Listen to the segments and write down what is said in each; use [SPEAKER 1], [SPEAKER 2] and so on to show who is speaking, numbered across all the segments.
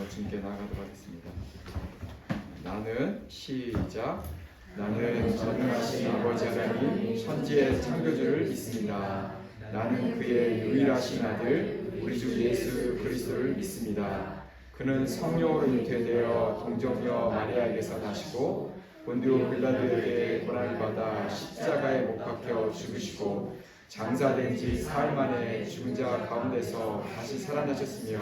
[SPEAKER 1] 기도하며 주님께 나아가도록 하겠습니다. 나는 시작. 나는 전능하신 아버지 하나님 천지의 창조주를 믿습니다. 나는 그의 유일하신 아들 우리 주 예수 그리스도를 믿습니다. 그는 성령으로 잉태되어 동정녀 마리아에게서 나시고 본디오 빌라도에게 고난을 받아 십자가에 못 박혀 죽으시고 장사된 지 사흘 만에 죽은 자 가운데서 다시 살아나셨으며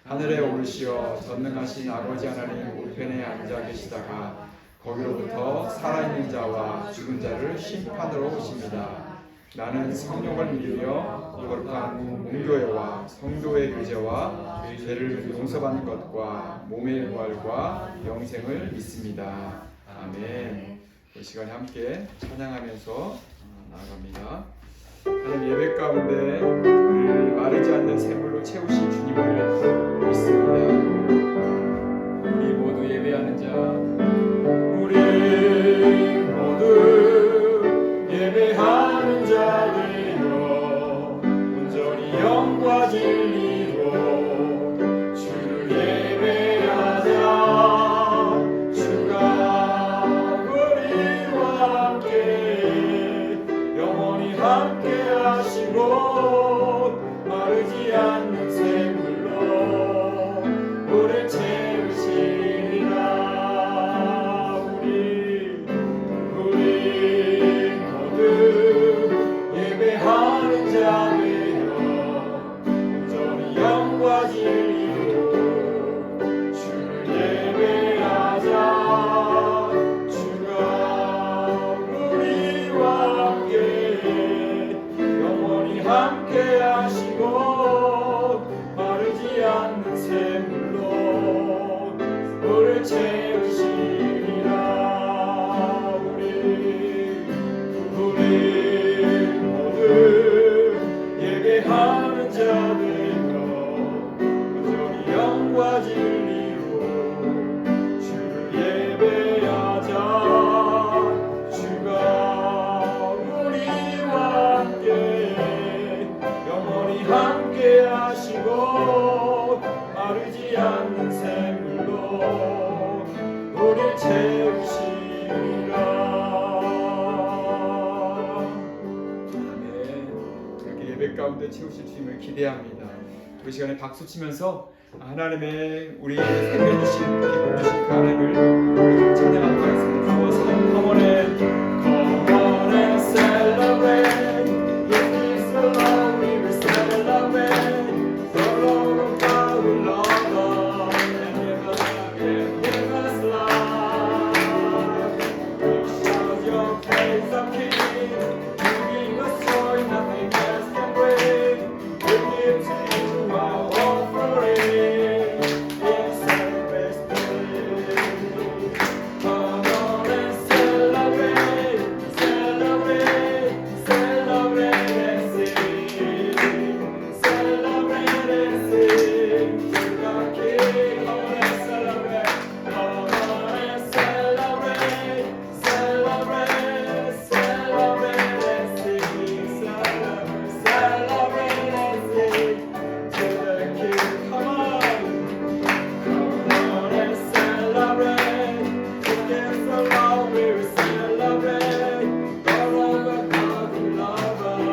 [SPEAKER 1] 하늘에 오르시어 전능하신 아버지 하나님 우편에 앉아 계시다가 거기로부터 살아있는 자와 죽은 자를 심판으로 오십니다. 나는 성령을 믿으며 거룩한 공교회와 성도의 교제와 죄를 용서받는 것과 몸의 부활과 영생을 믿습니다. 아멘. 이 시간에 함께 찬양하면서 나아갑니다. 하나님 예배 가운데 우리를 마르지 않는 샘물로 채우신 주님을 믿습니다. 우리 모두 예배하는 자 우리 모두 예배하는 자 되어 온전히 영과 진리로 주를 예배하자. 주가 우리와 함께 영원히 함께 하시고 마르지 않는 샘물로 우리를 채우시리라. 우리 모두 예배하는 자 되어 온전히 영과 진리로 주를 예배하자. 주가 우리와 함께 영원히 함께 하시고 마르지 않는 샘물로 우리를 채우시리라. 우리 모두 예배하는 자 되어 온전히 영과 진리로 주를 예배하자. 주가 우리와 함께 영원히 함께 하시고 마르지 않는 샘물로 우리를 채우시리라. 아멘. 그렇게 예배 가운데 채우실 주님을 기대합니다. 그 시간에 박수 치면서 하나님의 우리의 생명 주신 기쁨 주신 그 하나님을 찬양하도록 하겠습니다. 나와서 Come on and celebrate. If it's the Lord we will celebrate. The Lord of God will love us and give us life. We shout your praise, O King. You give us joy, nothing else can bring. We give to you our offering. In celebration. Come on and celebrate, celebrate, celebrate and sing. Celebrate and sing to the King. Come on and celebrate, come on and celebrate, celebrate, celebrate and sing. Celebrate and sing to the King. Come on and celebrate. Against the law we will celebrate. God of God who love us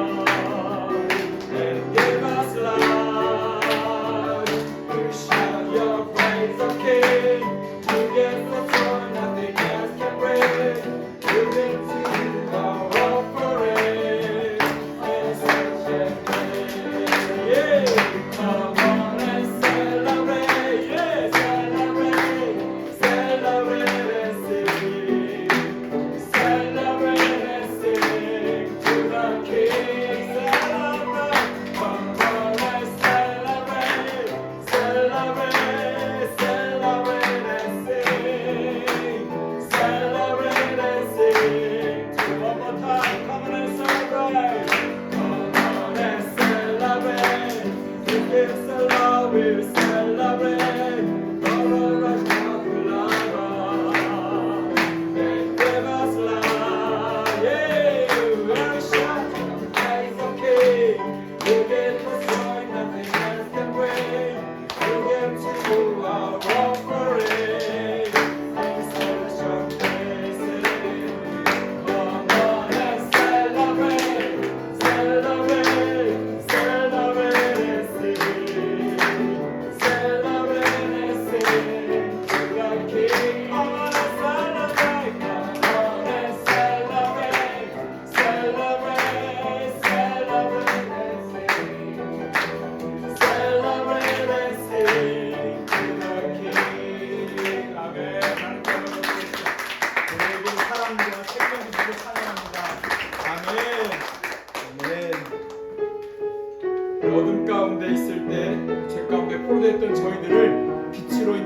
[SPEAKER 1] and give us life. We shout your praise, O King. You give us joy, nothing else can bring. You bring to you our offering. In such a day, yeah. Come on and celebrate, yeah. Celebrate, celebrate and sing. Celebrate and sing to the King. Celebrate, come on and celebrate, celebrate, celebrate and sing. Celebrate and sing.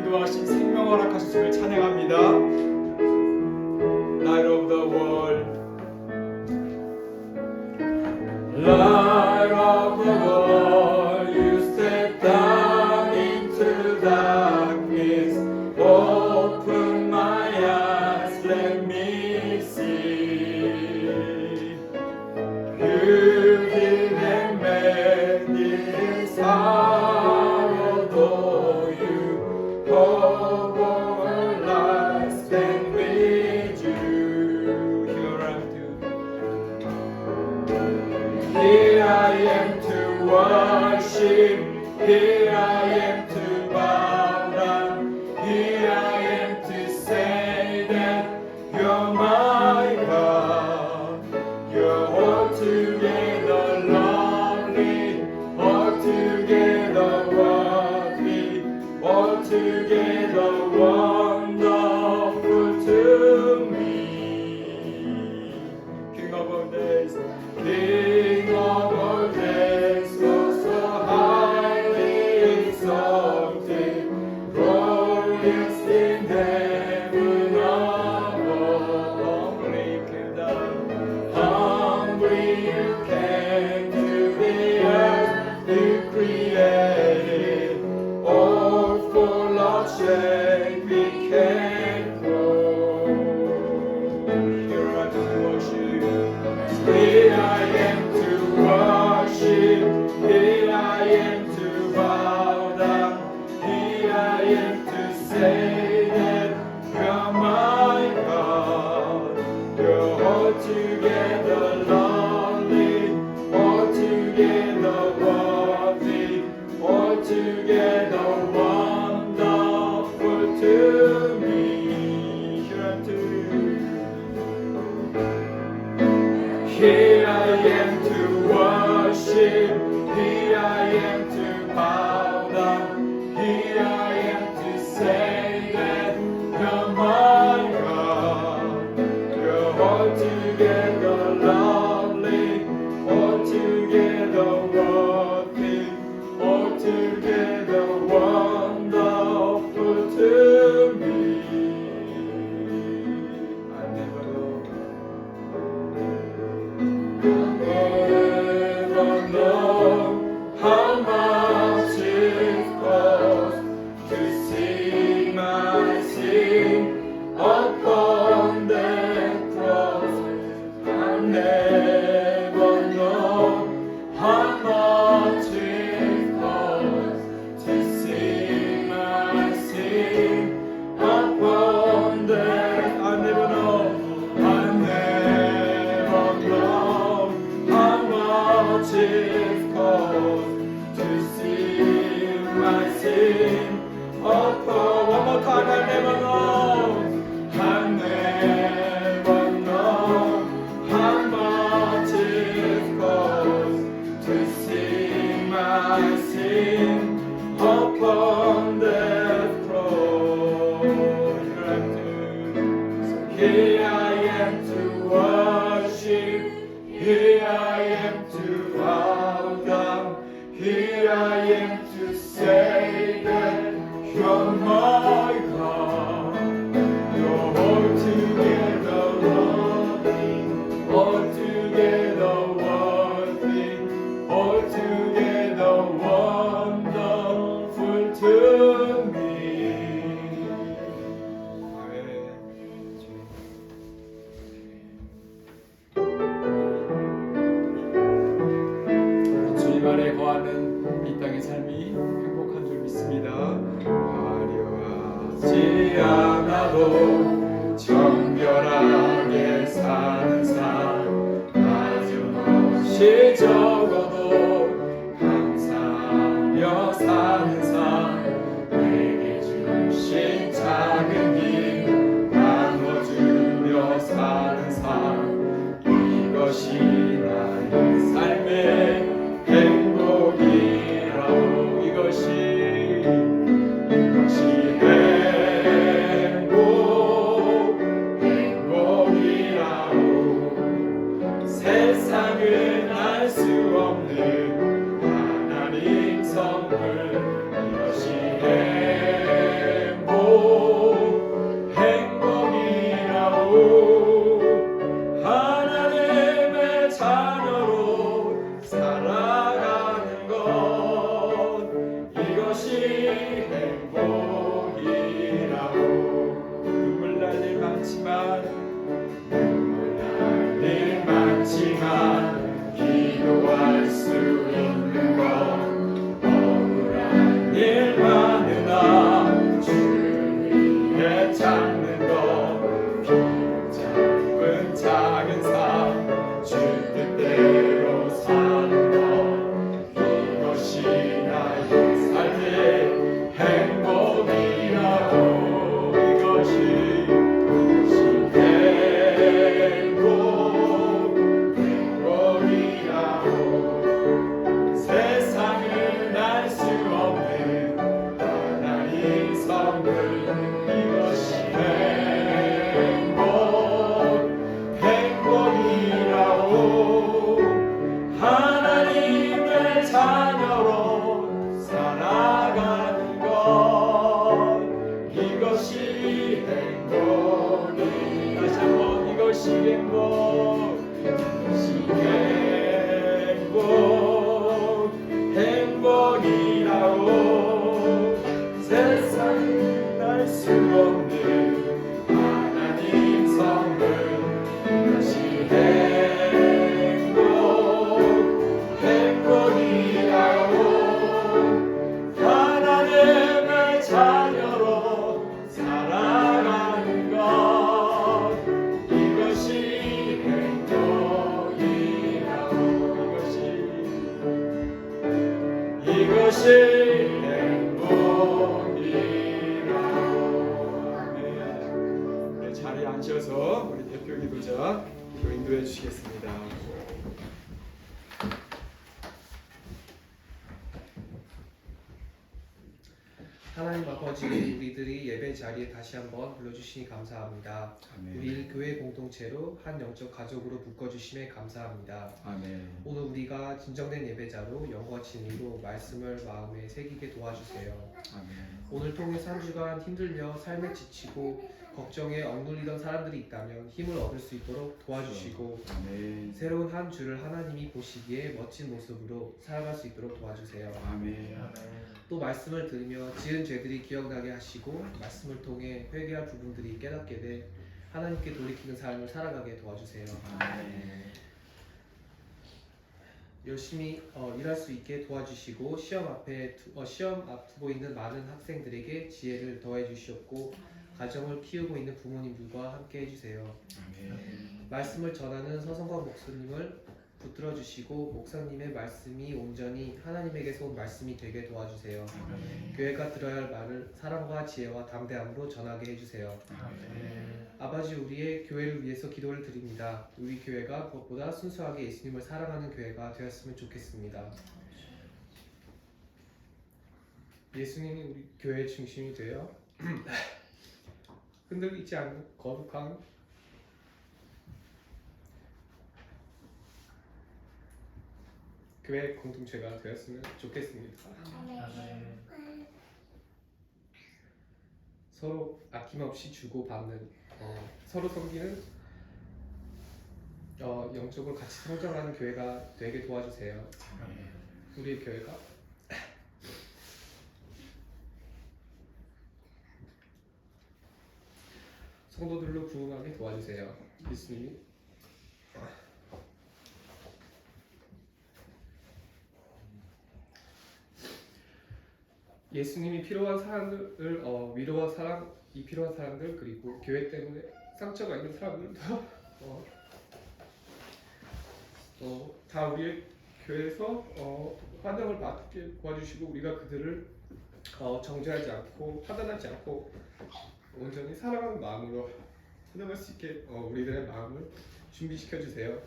[SPEAKER 1] 인도하신 생명 허락하심을 찬양합니다. Light of the world, Light of the world, you step down into darkness, open my eyes, let me see. Beauty and madness, I adore you. Hope our lives stand with you. Here I am to worship. Here I am to bow down. Here I am to say that you're my God. You're altogether lovely, altogether worthy, altogether wonderful to me. King of all days, King of all days, so highly exalted, glorious in heaven above. Humbly you came to the earth you created, all full of shame became poor. Here I am to worship. Here I am to worship. Here I am to bow down. Here I am to say that you're my God. You're altogether lovely, altogether worthy, altogether wonderful to me. Here I am to worship. Here I am to bow down. Here I am to say that you're my God. You're altogether lovely, altogether worthy, altogether wonderful to me. I never know how much it costs to see my sin upon the cross. I never know how much it costs to see my sin upon the. I never know. I never know how much it costs to see my sin upon. One more time. I never know. I never know how much it costs to see my sin upon the cross. Here I am to worship. Here I am to bow down. Here I am to say that you're my God. You're altogether lovely, altogether worthy, altogether wonderful to me. 주님 안에 거하는 이 땅의 삶이 행복한 줄 믿습니다. 화려하지 않아도 정결하게 사는 삶, 가진 것이 적어도 감사하며 사는 삶, 내게 주신 작은 힘 나눠주며 사는 삶, 이것이 나의 삶의 행복이라고. 이것이 행복이라고. 세상은 알 수 성은 이것이 행복이라오. 하나님의 자녀로 살아가는 것, 이것이 행복이. 다시 한번 이것이 행복, 이것이 행복이라오. 세상은 알 수 없는 하나님 성은 이것이 행복이라오. 하나님의 자녀로 살아가는 것, 이것이 행복이라오. 이것이 행복이라오. 아멘. 네, 자리에 앉으셔서 우리 대표 기도자 기도 인도해 주시겠습니다.
[SPEAKER 2] 하나님 아버지, 우리들이 예배 자리에 다시 한번 불러주시니 감사합니다.
[SPEAKER 1] 아멘.
[SPEAKER 2] 우리 교회 공동체로 한 영적 가족으로 묶어주심에 감사합니다.
[SPEAKER 1] 아멘.
[SPEAKER 2] 오늘 우리가 진정된 예배자로 영과 진리로 말씀을 마음에 새기게 도와주세요.
[SPEAKER 1] 아멘.
[SPEAKER 2] 오늘 통해서 한 주간 힘들며 삶에 지치고 걱정에 억눌리던 사람들이 있다면 힘을 얻을 수 있도록 도와주시고,
[SPEAKER 1] 아멘.
[SPEAKER 2] 새로운 한 주를 하나님이 보시기에 멋진 모습으로 살아갈 수 있도록 도와주세요.
[SPEAKER 1] 아멘.
[SPEAKER 2] 또 말씀을 들으며 지은 죄들이 기억나게 하시고, 말씀을 통해 회개할 부분들이 깨닫게 돼 하나님께 돌이키는 삶을 살아가게 도와주세요.
[SPEAKER 1] 아멘.
[SPEAKER 2] 열심히 일할 수 있게 도와주시고, 시험 앞두고 있는 많은 학생들에게 지혜를 더해 주시옵고, 가정을 키우고 있는 부모님들과 함께 해주세요.
[SPEAKER 1] 아멘.
[SPEAKER 2] 말씀을 전하는 서성광 목사님을 붙들어 주시고, 목사님의 말씀이 온전히 하나님에게서 온 말씀이 되게 도와주세요.
[SPEAKER 1] 아멘.
[SPEAKER 2] 교회가 들어야 할 말을 사랑과 지혜와 담대함으로 전하게 해주세요.
[SPEAKER 1] 아멘.
[SPEAKER 2] 아버지, 우리의 교회를 위해서 기도를 드립니다. 우리 교회가 무엇보다 순수하게 예수님을 사랑하는 교회가 되었으면 좋겠습니다. 예수님이 우리 교회의 중심이 되어 흔들리지 않는 거룩한 교회 공동체가 되었으면 좋겠습니다. 서로 아낌없이 주고받는, 서로 섬기는, 영적으로 같이 성장하는 교회가 되게 도와주세요. 우리의 교회가 성도들로 부흥하게 도와주세요. 예수님이 예수님이 필요한 사람들을 위로와 사랑이 필요한 사람들, 그리고 교회 때문에 상처가 있는 사람들도 다 우리의 교회에서 환영을 받게 도와주시고, 우리가 그들을 정죄하지 않고 판단하지 않고 온전히 사랑하는 마음으로 환영할 수 있게 우리들의 마음을 준비시켜 주세요.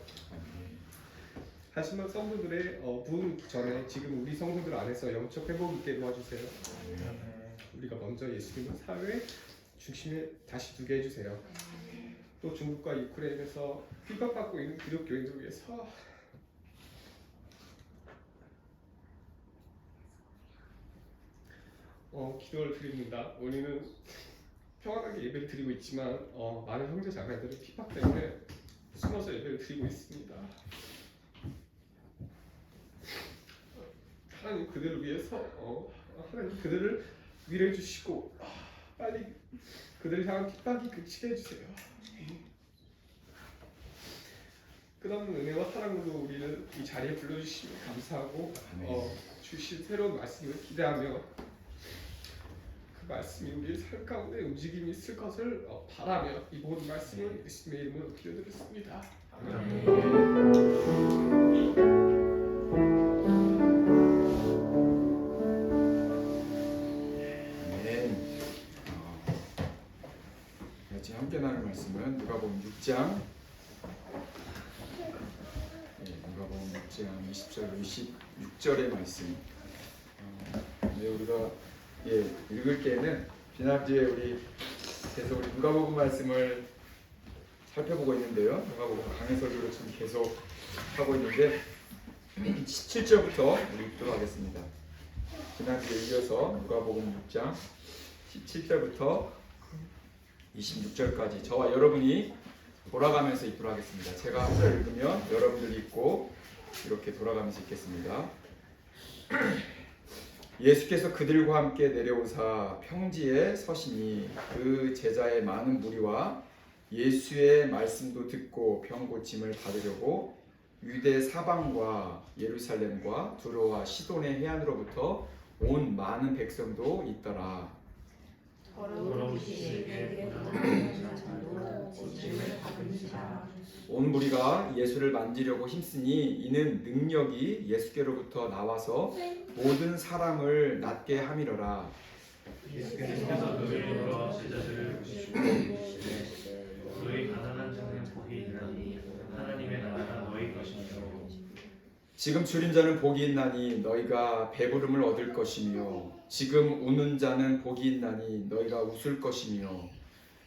[SPEAKER 2] 하지만 성도들의 부흥 있기 전에 지금 우리 성도들 안에서 영적 회복 있게 도와주세요. 우리가 먼저 예수님을 사회 중심에 다시 두게 해주세요. 또 중국과 유크레인에서 핍박받고 있는 기독교인들 위해서 기도를 드립니다. 우리는 평안하게 예배를 드리고 있지만 많은 형제 자매들은 핍박 때문에 숨어서 예배를 드리고 있습니다. 하나님 그들을 위해서 하나님 그들을 위로해 주시고 빨리 그들을 향한 핍박이 그치게 해주세요. 끝없는 은혜와 사랑으로 우리를 이 자리에 불러주시면 감사하고 주신 새로운 말씀을 기대하며 그 말씀이 우리의 삶 가운데 움직임이 있을 것을 바라며 이 모든 말씀을 예수님의 이름으로 기도드렸습니다.
[SPEAKER 1] 같이 함께 나눌 말씀은 누가복음 6장 누가복음 6장 20절 26절의 말씀. 우리가 읽을 때는 지난주에 우리 계속 우리 누가복음 말씀을 살펴보고 있는데요. 누가복음 강해 설교를 지금 계속 하고 있는데 17절부터 우리 읽도록 하겠습니다. 지난주에 이어서 누가복음 6장 17절부터 26절까지 저와 여러분이 돌아가면서 읽도록 하겠습니다. 제가 한 절 읽으면 여러분들이 읽고 이렇게 돌아가면서 읽겠습니다. 예수께서 그들과 함께 내려오사 평지에 서시니 그 제자의 많은 무리와 예수의 말씀도 듣고 병 고침을 받으려고 유대 사방과 예루살렘과 두로와 시돈의 해안으로부터 온 많은 백성도 있더라. 온 무리가 예수를 만지려고 힘쓰니 이는 능력이 예수께로부터 나와서 모든 사람을 낫게 함이러라.
[SPEAKER 3] 예수께서 너희로 제자들을 부르시고 너희 가난한 자는 복이 있나니 하나님의 나라가 너희 것이며
[SPEAKER 1] 지금 줄인 자는 복이 있나니 너희가 배부름을 얻을 것이며 지금 우는 자는 복이 있나니 너희가 웃을 것이며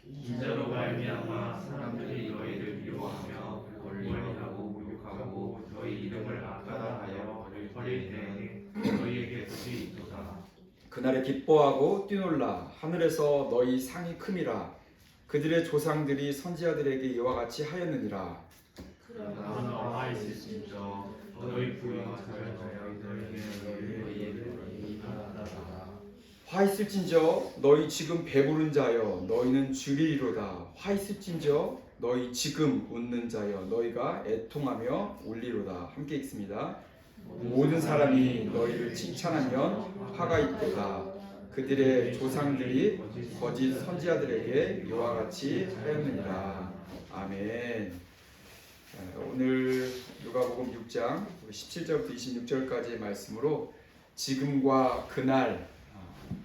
[SPEAKER 3] 인자로 말미암아 사람들이 너희를 미워하며 멀리하고 모욕하고 너희 이름을 악하다하여 버릴 때에 너희에게 복이 있도다.
[SPEAKER 1] 그날에 기뻐하고 뛰놀라 하늘에서 너희 상이 큼이라. 그들의 조상들이 선지자들에게 이와 같이 하였느니라.
[SPEAKER 3] 그러나 화 있을진저 너희 부유가 자연하여 너희에게 이하다다.
[SPEAKER 1] 화 있을진저 너희 지금 배부른 자여 너희는 주리리로다. 화 있을진저 너희 지금 웃는 자여 너희가 애통하며 울리로다. 함께 읽습니다. 모든 사람이 너희를 칭찬하면 화가 있도다. 그들의 조상들이 거짓 선지자들에게 이와 같이 하였느니라. 아멘. 오늘 누가복음 6장 17절부터 26절까지의 말씀으로 지금과 그날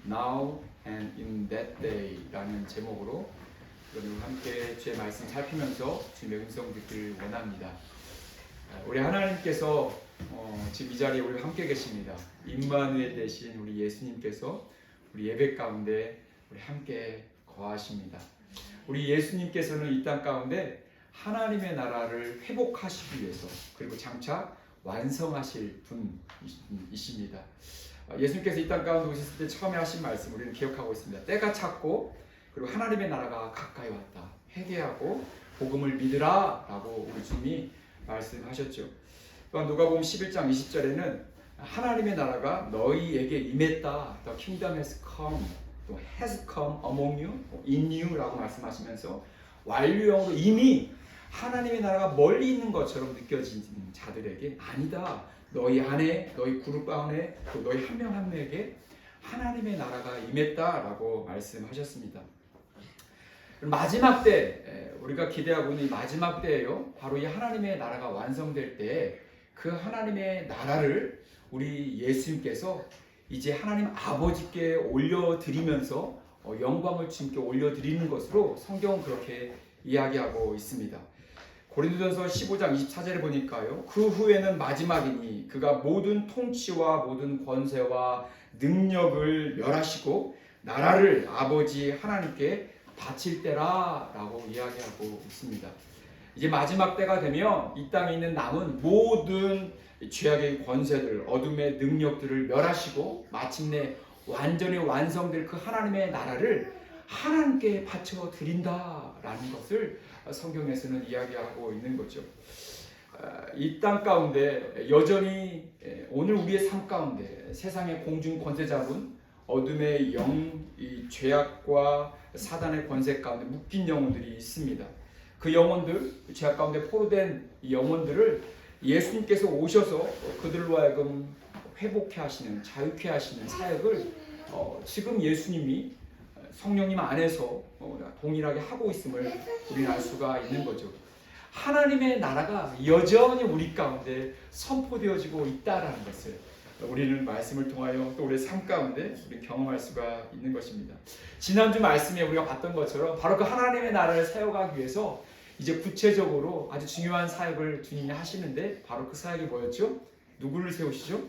[SPEAKER 1] Now and in that day 라는 제목으로 여러분 함께 주의 말씀 살피면서 주님의 음성 듣기를 원합니다. 우리 하나님께서 지금 이 자리에 우리 함께 계십니다. 임마누엘 대신 우리 예수님께서 우리 예배 가운데 우리 함께 거하십니다. 우리 예수님께서는 이 땅 가운데 하나님의 나라를 회복하시기 위해서 그리고 장차 완성하실 분이십니다. 예수님께서 이 땅 가운데 오셨을 때 처음에 하신 말씀 우리는 기억하고 있습니다. 때가 찼고 그리고 하나님의 나라가 가까이 왔다. 회개하고 복음을 믿으라 라고 우리 주님이 말씀하셨죠. 또한 누가복음 11장 20절에는 하나님의 나라가 너희에게 임했다. The kingdom has come, 또 has come among you, in you 라고 말씀하시면서 완료형으로 이미 하나님의 나라가 멀리 있는 것처럼 느껴지는 자들에게 아니다. 너희 안에, 너희 그룹 안에, 또 너희 한 명 한 명에게 하나님의 나라가 임했다라고 말씀하셨습니다. 마지막 때 우리가 기대하고 있는 이 마지막 때예요. 바로 이 하나님의 나라가 완성될 때 그 하나님의 나라를 우리 예수님께서 이제 하나님 아버지께 올려드리면서 영광을 주님께 올려드리는 것으로 성경은 그렇게 이야기하고 있습니다. 고린도전서 15장 24절에 보니까요. 그 후에는 마지막이니 그가 모든 통치와 모든 권세와 능력을 멸하시고 나라를 아버지 하나님께 바칠 때라 라고 이야기하고 있습니다. 이제 마지막 때가 되면 이 땅에 있는 남은 모든 죄악의 권세들, 어둠의 능력들을 멸하시고 마침내 완전히 완성될 그 하나님의 나라를 하나님께 바쳐 드린다라는 것을 성경에서는 이야기하고 있는 거죠. 이 땅 가운데 여전히 오늘 우리의 삶 가운데 세상의 공중 권세 잡은 어둠의 영, 이 죄악과 사단의 권세 가운데 묶인 영혼들이 있습니다. 그 영혼들, 죄악 가운데 포로된 이 영혼들을 예수님께서 오셔서 그들로 하여금 회복해 하시는, 자유케 하시는 사역을 지금 예수님이 성령님 안에서 동일하게 하고 있음을 우리는 알 수가 있는 거죠. 하나님의 나라가 여전히 우리 가운데 선포되어지고 있다라는 것을 우리는 말씀을 통하여 또 우리의 삶 가운데 우리 경험할 수가 있는 것입니다. 지난주 말씀에 우리가 봤던 것처럼 바로 그 하나님의 나라를 세워가기 위해서 이제 구체적으로 아주 중요한 사역을 주님이 하시는데 바로 그 사역이 뭐였죠? 누구를 세우시죠?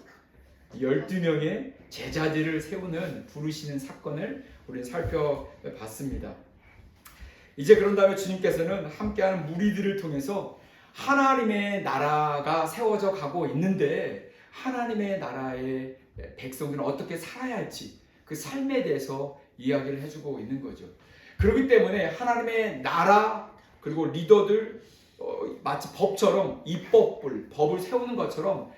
[SPEAKER 1] 12명의 제자들을 세우는 부르시는 사건을 우리는 살펴봤습니다. 이제 그런 다음에 주님께서는 함께하는 무리들을 통해서 하나님의 나라가 세워져 가고 있는데 하나님의 나라의 백성들은 어떻게 살아야 할지 그 삶에 대해서 이야기를 해주고 있는 거죠. 그렇기 때문에 하나님의 나라 그리고 리더들 마치 법처럼 법을 세우는 것처럼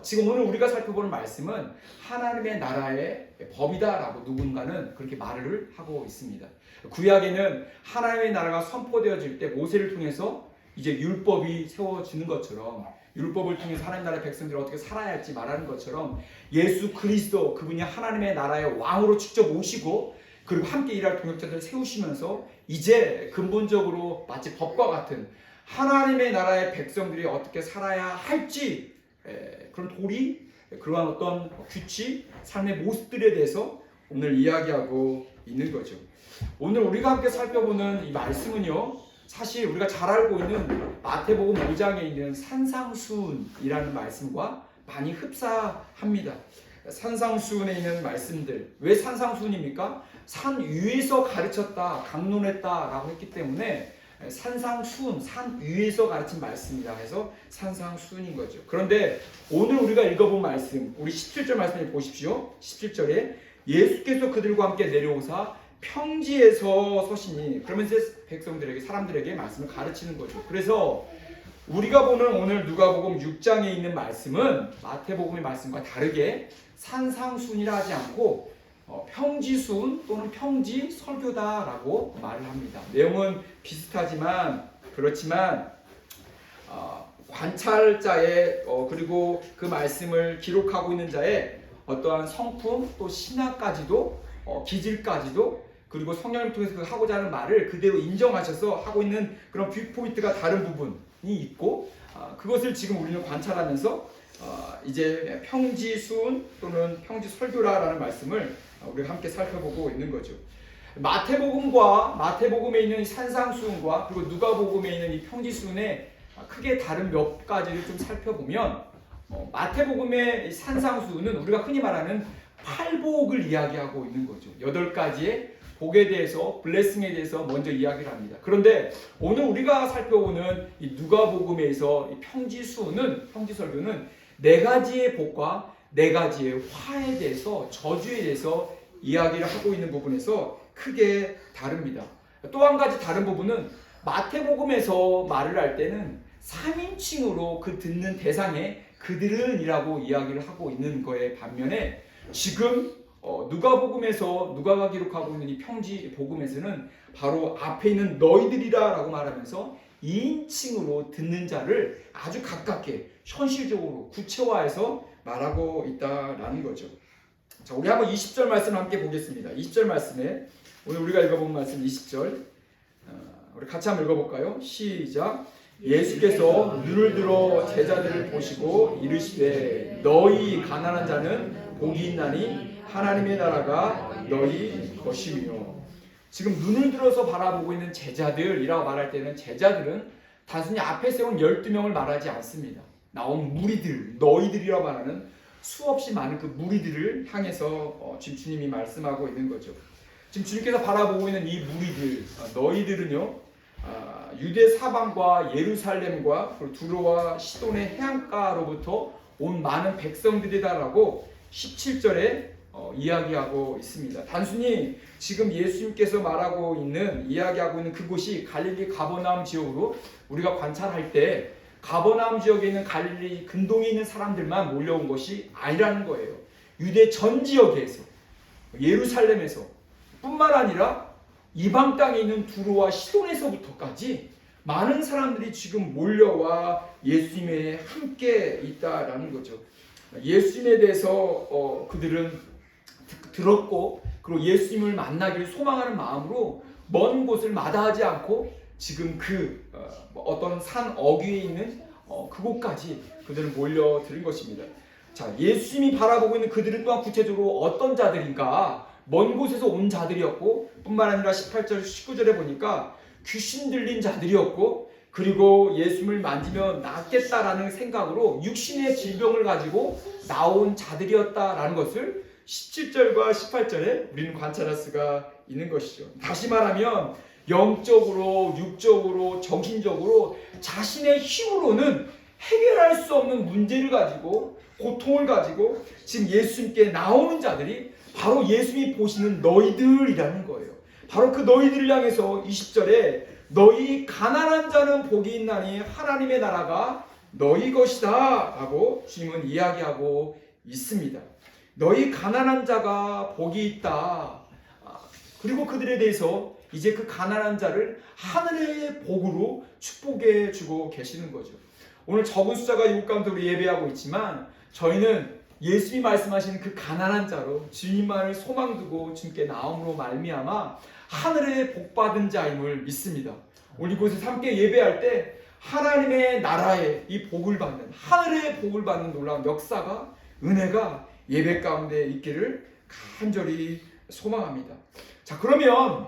[SPEAKER 1] 지금 오늘 우리가 살펴보는 말씀은 하나님의 나라의 법이다라고 누군가는 그렇게 말을 하고 있습니다. 구약에는 하나님의 나라가 선포되어질 때 모세를 통해서 이제 율법이 세워지는 것처럼 율법을 통해서 하나님 나라의 백성들이 어떻게 살아야 할지 말하는 것처럼 예수 그리스도 그분이 하나님의 나라의 왕으로 직접 오시고 그리고 함께 일할 동역자들을 세우시면서 이제 근본적으로 마치 법과 같은 하나님의 나라의 백성들이 어떻게 살아야 할지 그런 도리, 그러한 어떤 규칙, 삶의 모습들에 대해서 오늘 이야기하고 있는 거죠. 오늘 우리가 함께 살펴보는 이 말씀은요, 사실 우리가 잘 알고 있는 마태복음 5장에 있는 산상수훈이라는 말씀과 많이 흡사합니다. 산상수훈에 있는 말씀들, 왜 산상수훈입니까? 산 위에서 가르쳤다, 강론했다라고 했기 때문에 산상수훈, 산 위에서 가르친 말씀이라 해서 산상수훈인 거죠. 그런데 오늘 우리가 읽어본 말씀, 우리 17절 말씀을 보십시오. 17절에 예수께서 그들과 함께 내려오사 평지에서 서시니, 그러면서 백성들에게, 사람들에게 말씀을 가르치는 거죠. 그래서 우리가 보는 오늘 누가복음 6장에 있는 말씀은 마태복음의 말씀과 다르게 산상수훈이라 하지 않고 평지수훈 또는 평지 설교다라고 말을 합니다. 내용은 비슷하지만 그렇지만 관찰자의 그리고 그 말씀을 기록하고 있는 자의 어떠한 성품 또 신학까지도 기질까지도 그리고 성령을 통해서 하고자 하는 말을 그대로 인정하셔서 하고 있는 그런 뷰포인트가 다른 부분이 있고 그것을 지금 우리는 관찰하면서 이제 평지수훈 또는 평지설교라는 말씀을 우리가 함께 살펴보고 있는 거죠. 마태복음에 있는 산상수훈과 그리고 누가복음에 있는 이 평지수훈의 크게 다른 몇 가지를 좀 살펴보면 마태복음의 산상수훈은 우리가 흔히 말하는 팔복을 이야기하고 있는 거죠. 8가지의 복에 대해서, 블레싱에 대해서 먼저 이야기를 합니다. 그런데 오늘 우리가 살펴보는 이 누가복음에서 이 평지설교는 4가지의 복과 4가지의 화에 대해서, 저주에 대해서 이야기를 하고 있는 부분에서 크게 다릅니다. 또 한 가지 다른 부분은 마태복음에서 말을 할 때는 3인칭으로 그 듣는 대상에 그들은 이라고 이야기를 하고 있는 거에 반면에 지금 누가복음에서 누가가 기록하고 있는 이 평지복음에서는 바로 앞에 있는 너희들이라 라고 말하면서 2인칭으로 듣는 자를 아주 가깝게 현실적으로 구체화해서 말하고 있다라는 거죠. 자, 우리 한번 20절 말씀을 함께 보겠습니다. 20절 말씀에 오늘 우리가 읽어본 말씀 20절 우리 같이 한번 읽어볼까요? 시작. 예수께서 눈을 들어 제자들을 보시고 이르시되 너희 가난한 자는 복이 있나니 하나님의 나라가 너희 것이며. 지금 눈을 들어서 바라보고 있는 제자들이라고 말할 때는 제자들은 단순히 앞에 세운 12명을 말하지 않습니다. 나온 무리들, 너희들이라고 말하는 수없이 많은 그 무리들을 향해서 지금 주님이 말씀하고 있는 거죠. 지금 주님께서 바라보고 있는 이 무리들, 너희들은요, 유대 사방과 예루살렘과 두로와 시돈의 해안가로부터 온 많은 백성들이다라고 17절에 이야기하고 있습니다. 단순히 지금 예수님께서 이야기하고 있는 그곳이 갈릴리 가버나움 지역으로 우리가 관찰할 때 가버나움 지역에 있는 갈릴리 근동에 있는 사람들만 몰려온 것이 아니라는 거예요. 유대 전 지역에서, 예루살렘에서 뿐만 아니라 이방 땅에 있는 두로와 시돈에서부터까지 많은 사람들이 지금 몰려와 예수님에 함께 있다라는 거죠. 예수님에 대해서 그들은 들었고 그리고 예수님을 만나기를 소망하는 마음으로 먼 곳을 마다하지 않고 지금 어떤 산 어귀에 있는 그곳까지 그들은 몰려드는 것입니다. 자, 예수님이 바라보고 있는 그들은 또한 구체적으로 어떤 자들인가? 먼 곳에서 온 자들이었고 뿐만 아니라 18절 19절에 보니까 귀신 들린 자들이었고 그리고 예수님을 만지면 낫겠다라는 생각으로 육신의 질병을 가지고 나온 자들이었다라는 것을 17절과 18절에 우리는 관찰할 수가 있는 것이죠. 다시 말하면 영적으로, 육적으로, 정신적으로 자신의 힘으로는 해결할 수 없는 문제를 가지고 고통을 가지고 지금 예수님께 나오는 자들이 바로 예수님이 보시는 너희들이라는 거예요. 바로 그 너희들을 향해서 20절에 너희 가난한 자는 복이 있나니 하나님의 나라가 너희 것이다 라고 주님은 이야기하고 있습니다. 너희 가난한 자가 복이 있다. 그리고 그들에 대해서 이제 그 가난한 자를 하늘의 복으로 축복해 주고 계시는 거죠. 오늘 적은 숫자가 이곳 가운데 우리 예배하고 있지만 저희는 예수님이 말씀하신 그 가난한 자로 주님만을 소망 두고 주님께 나옴으로 말미암아 하늘의 복받은 자임을 믿습니다. 오늘 이곳에서 함께 예배할 때 하나님의 나라의 이 복을 받는, 하늘의 복을 받는 놀라운 역사가, 은혜가 예배 가운데 있기를 간절히 소망합니다. 자, 그러면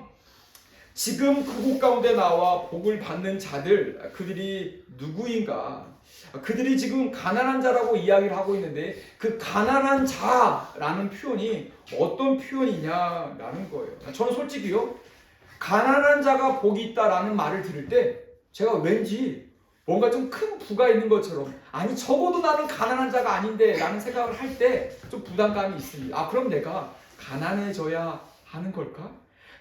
[SPEAKER 1] 지금 그곳 가운데 나와 복을 받는 자들, 그들이 누구인가? 그들이 지금 가난한 자라고 이야기를 하고 있는데 그 가난한 자라는 표현이 어떤 표현이냐라는 거예요. 저는 솔직히요, 가난한 자가 복이 있다라는 말을 들을 때 제가 왠지 뭔가 좀 큰 부가 있는 것처럼, 아니 적어도 나는 가난한 자가 아닌데 라는 생각을 할 때 좀 부담감이 있습니다. 그럼 내가 가난해져야 하는 걸까?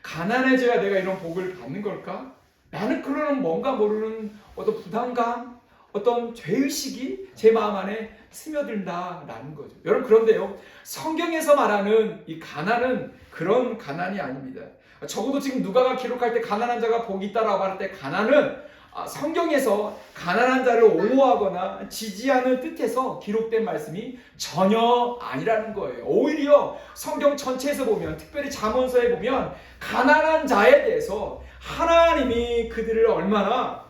[SPEAKER 1] 가난해져야 내가 이런 복을 받는 걸까? 나는 그런 뭔가 모르는 어떤 부담감, 어떤 죄의식이 제 마음 안에 스며든다라는 거죠. 여러분, 그런데요, 성경에서 말하는 이 가난은 그런 가난이 아닙니다. 적어도 지금 누가가 기록할 때 가난한 자가 복이 있다라고 할 때 가난은 성경에서 가난한 자를 옹호하거나 지지하는 뜻에서 기록된 말씀이 전혀 아니라는 거예요. 오히려 성경 전체에서 보면, 특별히 잠언서에 보면 가난한 자에 대해서 하나님이 그들을 얼마나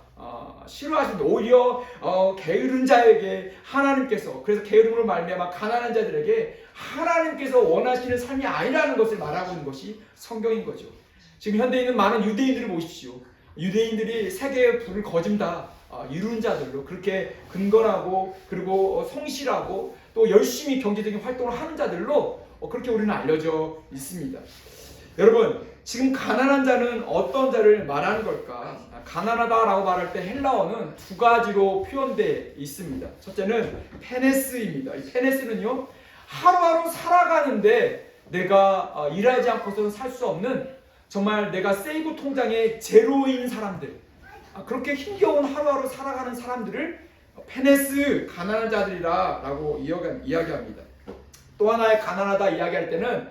[SPEAKER 1] 싫어하시는데, 오히려 게으른 자에게 하나님께서, 그래서 게으름으로 말미암아 가난한 자들에게 하나님께서 원하시는 삶이 아니라는 것을 말하고 있는 것이 성경인 거죠. 지금 현대에 있는 많은 유대인들을 보십시오. 유대인들이 세계의 불을 거짐 다 이룬 자들로 그렇게 근건하고 그리고 성실하고 또 열심히 경제적인 활동을 하는 자들로 그렇게 우리는 알려져 있습니다. 여러분, 지금 가난한 자는 어떤 자를 말하는 걸까? 가난하다라고 말할 때 헬라어는 두 가지로 표현되어 있습니다. 첫째는 페네스입니다. 이 페네스는요, 하루하루 살아가는데 내가 일하지 않고서는 살 수 없는, 정말 내가 세이브 통장에 제로인 사람들, 그렇게 힘겨운 하루하루 살아가는 사람들을 페네스, 가난한 자들이라고 이야기합니다. 또 하나의 가난하다 이야기할 때는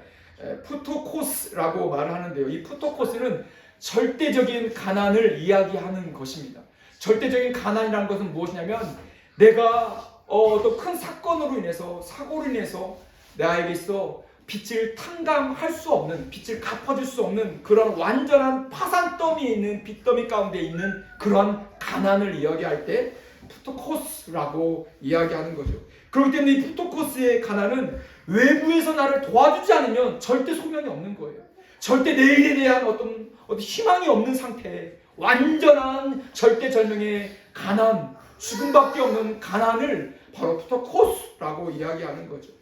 [SPEAKER 1] 푸토코스라고 말을 하는데요. 이 푸토코스는 절대적인 가난을 이야기하는 것입니다. 절대적인 가난이라는 것은 무엇이냐면, 내가 어떤 큰 사건으로 인해서, 사고로 인해서 나에게 있어 빚을 탕감할 수 없는, 빚을 갚아줄 수 없는 그런 완전한 파산더미에 있는, 빚더미 가운데 있는 그런 가난을 이야기할 때 푸토코스라고 이야기하는 거죠. 그렇기 때문에 이 푸토코스의 가난은 외부에서 나를 도와주지 않으면 절대 소명이 없는 거예요. 절대 내일에 대한 어떤 희망이 없는 상태, 완전한 절대절명의 가난, 죽음밖에 없는 가난을 바로 푸토코스라고 이야기하는 거죠.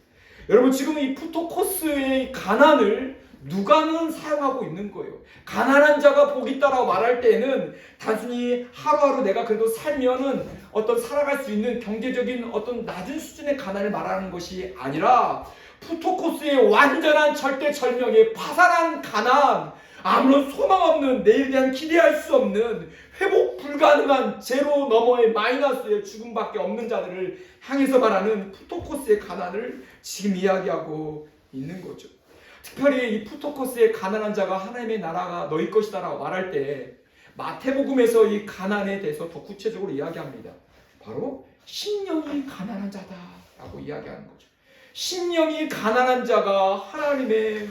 [SPEAKER 1] 여러분, 지금 이 푸토코스의 가난을 누가는 사용하고 있는 거예요. 가난한 자가 복이 있다라고 말할 때에는 단순히 하루하루 내가 그래도 살면은 어떤 살아갈 수 있는 경제적인 어떤 낮은 수준의 가난을 말하는 것이 아니라 푸토코스의 완전한 절대절명의 파산한 가난, 아무런 소망 없는, 내일에 대한 기대할 수 없는, 회복 불가능한 제로 너머의 마이너스의 죽음밖에 없는 자들을 향해서 말하는 푸토코스의 가난을 지금 이야기하고 있는 거죠. 특별히 이 푸토코스의 가난한 자가 하나님의 나라가 너희 것이다 라고 말할 때 마태복음에서 이 가난에 대해서 더 구체적으로 이야기합니다. 바로 심령이 가난한 자다 라고 이야기하는 거죠. 심령이 가난한 자가 하나님의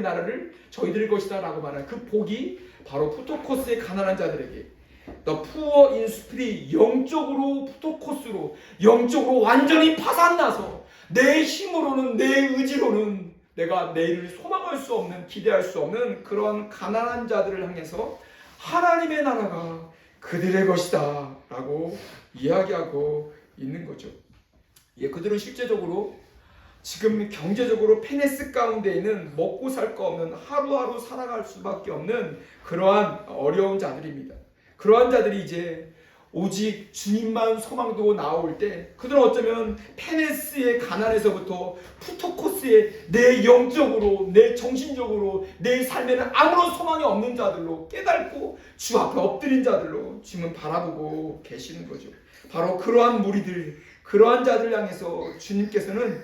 [SPEAKER 1] 나라를 저희들 것이다 라고 말하는 그 복이 바로 푸토코스의 가난한 자들에게, The poor in spirit, 영적으로 푸토코스로, 영적으로 완전히 파산나서 내 힘으로는, 내 의지로는 내가 내일을 소망할 수 없는, 기대할 수 없는 그런 가난한 자들을 향해서 하나님의 나라가 그들의 것이다 라고 이야기하고 있는 거죠. 예, 그들은 실제적으로 지금 경제적으로 페네스 가운데 있는 먹고 살 거 없는 하루하루 살아갈 수밖에 없는 그러한 어려운 자들입니다. 그러한 자들이 이제 오직 주님만 소망 두고 나올 때 그들은 어쩌면 페네스의 가난에서부터 푸토코스의 내 영적으로 내 정신적으로 내 삶에는 아무런 소망이 없는 자들로 깨닫고 주 앞에 엎드린 자들로 주님은 바라보고 계시는 거죠. 바로 그러한 무리들, 그러한 자들 향해서 주님께서는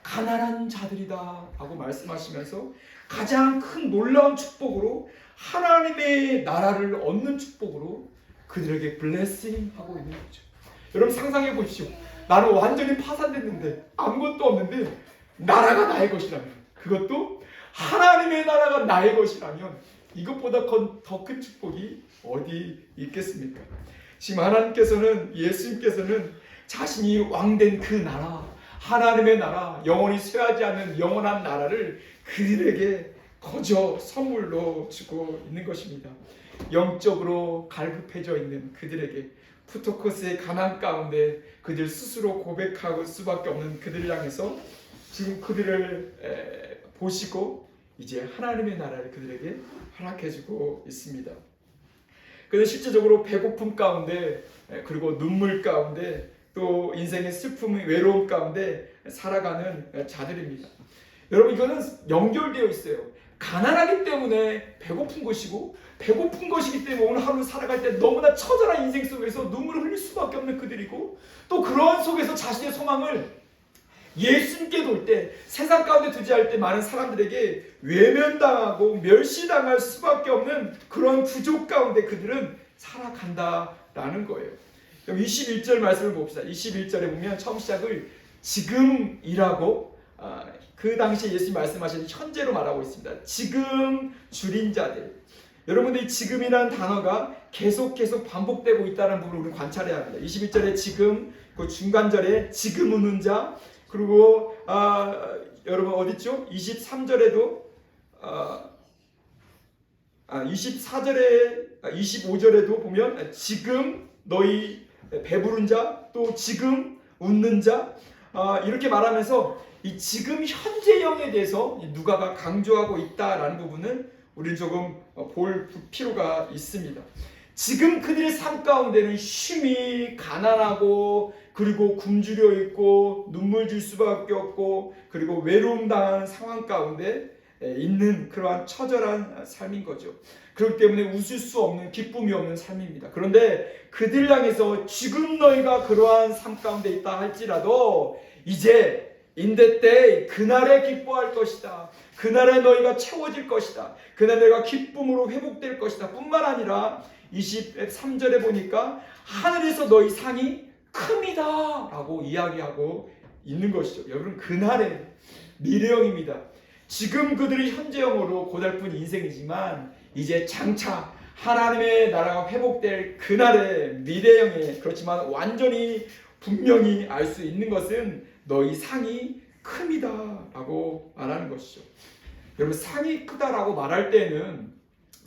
[SPEAKER 1] 가난한 자들이다 하고 말씀하시면서 가장 큰 놀라운 축복으로 하나님의 나라를 얻는 축복으로 그들에게 블레싱 하고 있는 거죠. 여러분 상상해 보십시오. 나는 완전히 파산됐는데 아무것도 없는데 나라가 나의 것이라면, 그것도 하나님의 나라가 나의 것이라면 이것보다 더 큰 축복이 어디 있겠습니까? 지금 하나님께서는, 예수님께서는 자신이 왕된 그 나라, 하나님의 나라, 영원히 쇠하지 않는 영원한 나라를 그들에게 거저 선물로 주고 있는 것입니다. 영적으로 갈급해져 있는 그들에게, 푸토코스의 가난 가운데 그들 스스로 고백할 수밖에 없는 그들을 향해서 지금 그들을 보시고 이제 하나님의 나라를 그들에게 허락해주고 있습니다. 그런데 실제적으로 배고픔 가운데, 그리고 눈물 가운데, 또 인생의 슬픔, 외로움 가운데 살아가는 자들입니다. 여러분 이거는 연결되어 있어요. 가난하기 때문에 배고픈 것이고, 배고픈 것이기 때문에 오늘 하루 살아갈 때 너무나 처절한 인생 속에서 눈물을 흘릴 수밖에 없는 그들이고, 또 그러한 속에서 자신의 소망을 예수님께 둘 때, 세상 가운데 두지 할 때 많은 사람들에게 외면당하고 멸시당할 수밖에 없는 그런 부족 가운데 그들은 살아간다라는 거예요. 21절 말씀을 봅시다. 21절에 보면 처음 시작을 지금이라고, 그 당시에 예수님 말씀하신 현재로 말하고 있습니다. 지금 줄인 자들. 여러분들 이 지금이라는 단어가 계속 반복되고 있다는 부분을 우리 관찰해야 합니다. 21절에 지금, 그 중간절에 지금 우는 자, 그리고 여러분 어딨죠? 23절에도 24절에 25절에도 보면 지금 너희 배부른 자, 또 지금 웃는 자, 이렇게 말하면서 이 지금 현재형에 대해서 누가가 강조하고 있다라는 부분을 우리는 조금 볼 필요가 있습니다. 지금 그들의 삶 가운데는 쉼이 가난하고, 그리고 굶주려 있고, 눈물 질 수밖에 없고, 그리고 외로움 당한 상황 가운데 있는 그러한 처절한 삶인 거죠. 그렇기 때문에 웃을 수 없는, 기쁨이 없는 삶입니다. 그런데 그들 향해서 지금 너희가 그러한 삶 가운데 있다 할지라도 이제 인대 때 그날에 기뻐할 것이다. 그날에 너희가 채워질 것이다. 그날에 너희가 기쁨으로 회복될 것이다. 뿐만 아니라 23절에 보니까 하늘에서 너희 상이 큽니다 라고 이야기하고 있는 것이죠. 여러분 그날의 미래형입니다. 지금 그들이 현재형으로 고달픈 인생이지만 이제 장차 하나님의 나라가 회복될 그날의 미래형에, 그렇지만 완전히 분명히 알 수 있는 것은 너희 상이 큽니다 라고 말하는 것이죠. 여러분 상이 크다라고 말할 때는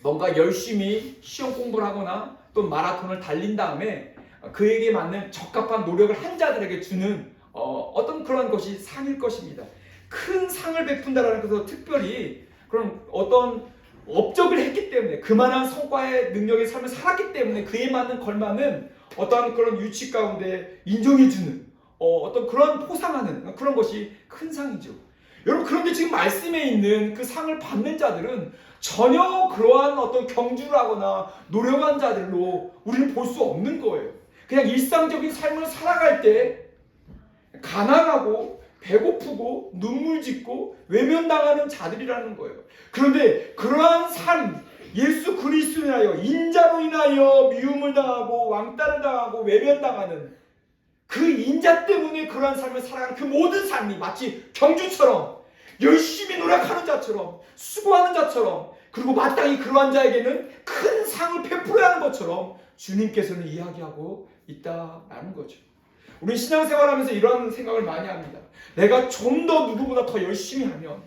[SPEAKER 1] 뭔가 열심히 시험 공부를 하거나 또 마라톤을 달린 다음에 그에게 맞는 적합한 노력을 한 자들에게 주는 어떤 그런 것이 상일 것입니다. 큰 상을 베푼다라는 것은 특별히 그런 어떤 업적을 했기 때문에, 그만한 성과의 능력의 삶을 살았기 때문에 그에 맞는 걸맞는 어떠한 그런 유치 가운데 인정해주는 어떤 그런 포상하는 그런 것이 큰 상이죠. 여러분 그런데 지금 말씀에 있는 그 상을 받는 자들은 전혀 그러한 어떤 경주를 하거나 노력한 자들로 우리는 볼 수 없는 거예요. 그냥 일상적인 삶을 살아갈 때 가난하고 배고프고 눈물 짓고 외면당하는 자들이라는 거예요. 그런데 그러한 삶, 예수 그리스도로 인하여, 인자로 인하여 미움을 당하고 왕따를 당하고 외면당하는 그 인자 때문에 그러한 삶을 살아가는 그 모든 삶이 마치 경주처럼 열심히 노력하는 자처럼, 수고하는 자처럼, 그리고 마땅히 그러한 자에게는 큰 상을 베풀어야 하는 것처럼 주님께서는 이야기하고 있다라는 거죠. 우리 신앙생활하면서 이런 생각을 많이 합니다. 내가 좀 더 누구보다 더 열심히 하면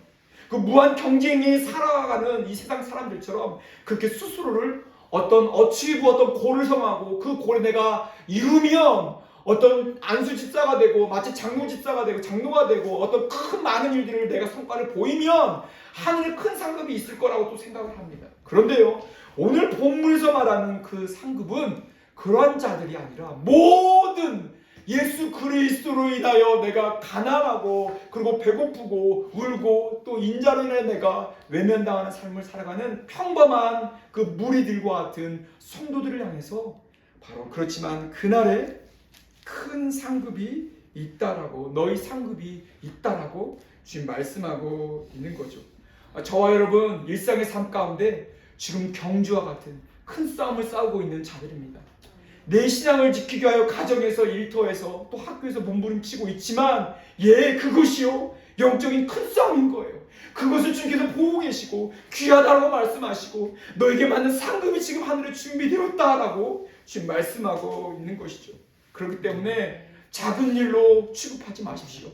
[SPEAKER 1] 그 무한 경쟁에 살아가는 이 세상 사람들처럼 그렇게 스스로를
[SPEAKER 4] 어떤 어치부 어떤 고를 성하고 그 고를 내가 이루면 어떤 안수 집사가 되고 마치 장로 집사가 되고 장로가 되고 어떤 큰 많은 일들을 내가 성과를 보이면 하늘에 큰 상급이 있을 거라고 또 생각을 합니다. 그런데요, 오늘 본문에서 말하는 그 상급은 그러한 자들이 아니라 모든 예수 그리스도로 인하여 내가 가난하고 그리고 배고프고 울고 또 인자로 인하여 내가 외면당하는 삶을 살아가는 평범한 그 무리들과 같은 성도들을 향해서 바로 그렇지만 그날에 큰 상급이 있다라고, 너희 상급이 있다라고 지금 말씀하고 있는 거죠. 저와 여러분 일상의 삶 가운데 지금 경주와 같은 큰 싸움을 싸우고 있는 자들입니다. 내 신앙을 지키기 위하여 가정에서, 일터에서, 또 학교에서 몸부림치고 있지만 그것이요 영적인 큰 싸움인 거예요. 그것을 주님께서 보고 계시고 귀하다라고 말씀하시고 너에게 맞는 상급이 지금 하늘에 준비되었다라고 지금 말씀하고 있는 것이죠. 그렇기 때문에 작은 일로 취급하지 마십시오.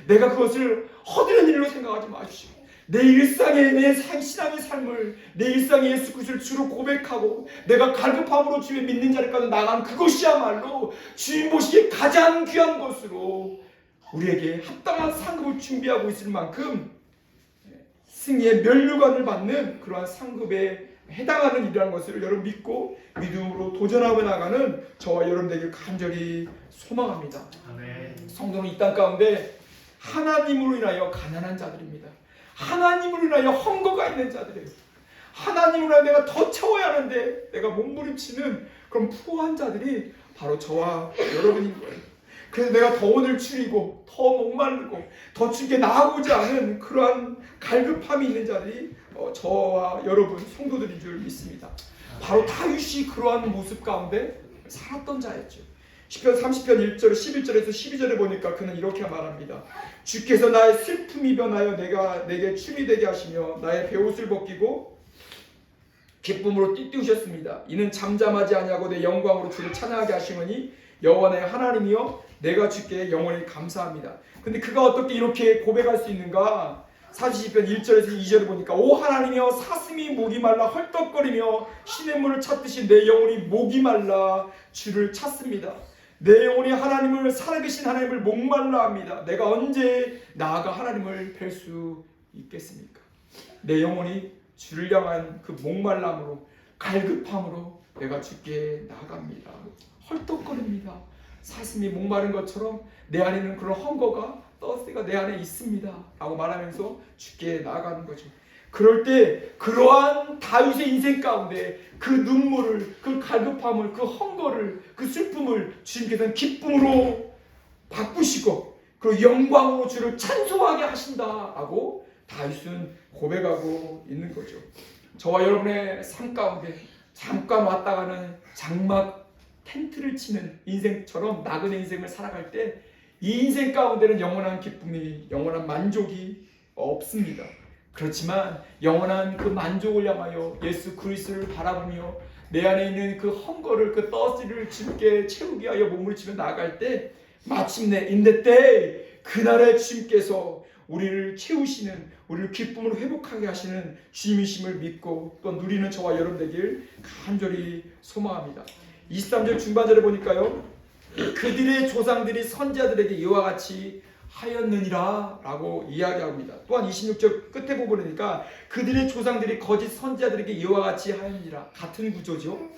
[SPEAKER 4] 내가 그것을 허드렛 일로 생각하지 마십시오. 내 일상의 내 신앙의 삶을, 내 일상의 예수 그리스도를 주로 고백하고 내가 갈급함으로 주의 믿는 자리까지 나간 그것이야말로 주님 보시기에 가장 귀한 것으로 우리에게 합당한 상급을 준비하고 있을 만큼 승리의 면류관을 받는 그러한 상급에 해당하는 일이라는 것을 여러분 믿고 믿음으로 도전하고 나가는 저와 여러분 되길 간절히 소망합니다.
[SPEAKER 3] 아멘.
[SPEAKER 4] 성도는 이 땅 가운데 하나님으로 인하여 가난한 자들입니다. 하나님으로 인하여 헝거가 있는 자들이에요. 하나님으로 인하여 내가 더 채워야 하는데 내가 몸부림치는 그런 푸한 자들이 바로 저와 여러분인 거예요. 그래서 내가 더 오늘 줄이고 더 목마르고 더 주께 나아오지 않은 그러한 갈급함이 있는 자들이 저와 여러분 성도들인 줄 믿습니다. 바로 다윗이 그러한 모습 가운데 살았던 자였죠. 시편 30편 1절 11절에서 12절에 보니까 그는 이렇게 말합니다. 주께서 나의 슬픔이 변하여 내게 춤이 되게 하시며 나의 베옷을 벗기고 기쁨으로 띠띠우셨습니다. 이는 잠잠하지 아니하고 내 영광으로 주를 찬양하게 하시느니 여호와 내 하나님이여 내가 주께 영원히 감사합니다. 근데 그가 어떻게 이렇게 고백할 수 있는가? 40편 1절에서 2절을 보니까 오 하나님이여 사슴이 목이 말라 헐떡거리며 시냇물을 찾듯이 내 영혼이 목이 말라 주를 찾습니다. 내 영혼이 하나님을 살아계신 하나님을 목말라 합니다. 내가 언제 나아가 하나님을 뵐 수 있겠습니까? 내 영혼이 주를 향한 그 목말람으로 갈급함으로 내가 주께 나아갑니다. 헐떡거립니다. 사슴이 목마른 것처럼 내 안에는 그런 헝거가 더스가 내 안에 있습니다 라고 말하면서 주께 나아가는 거죠. 그럴 때 그러한 다윗의 인생 가운데 그 눈물을, 그 갈급함을, 그 헝거를, 그 슬픔을 주님께서는 기쁨으로 바꾸시고 그리고 영광으로 주를 찬송하게 하신다라고 다윗은 고백하고 있는 거죠. 저와 여러분의 삶 가운데 잠깐 왔다가는 장막 텐트를 치는 인생처럼 나그네 인생을 살아갈 때 이 인생 가운데는 영원한 기쁨이, 영원한 만족이 없습니다. 그렇지만 영원한 그 만족을 향하여 예수 그리스도를 바라보며 내 안에 있는 그 헝거를, 그 더스를 주님께 채우기 위하여 몸을 치며 나아갈 때 마침내 in the day 그날에 주님께서 우리를 채우시는, 우리를 기쁨으로 회복하게 하시는 주님이심을 믿고 또 누리는 저와 여러분 되길 간절히 소망합니다. 23절 중반절에 보니까요, 그들의 조상들이 선지자들에게 이와 같이 하였느니라 라고 이야기합니다. 또한 26절 끝에 보니까 그들의 조상들이 거짓 선지자들에게 이와 같이 하였느니라. 같은 구조죠.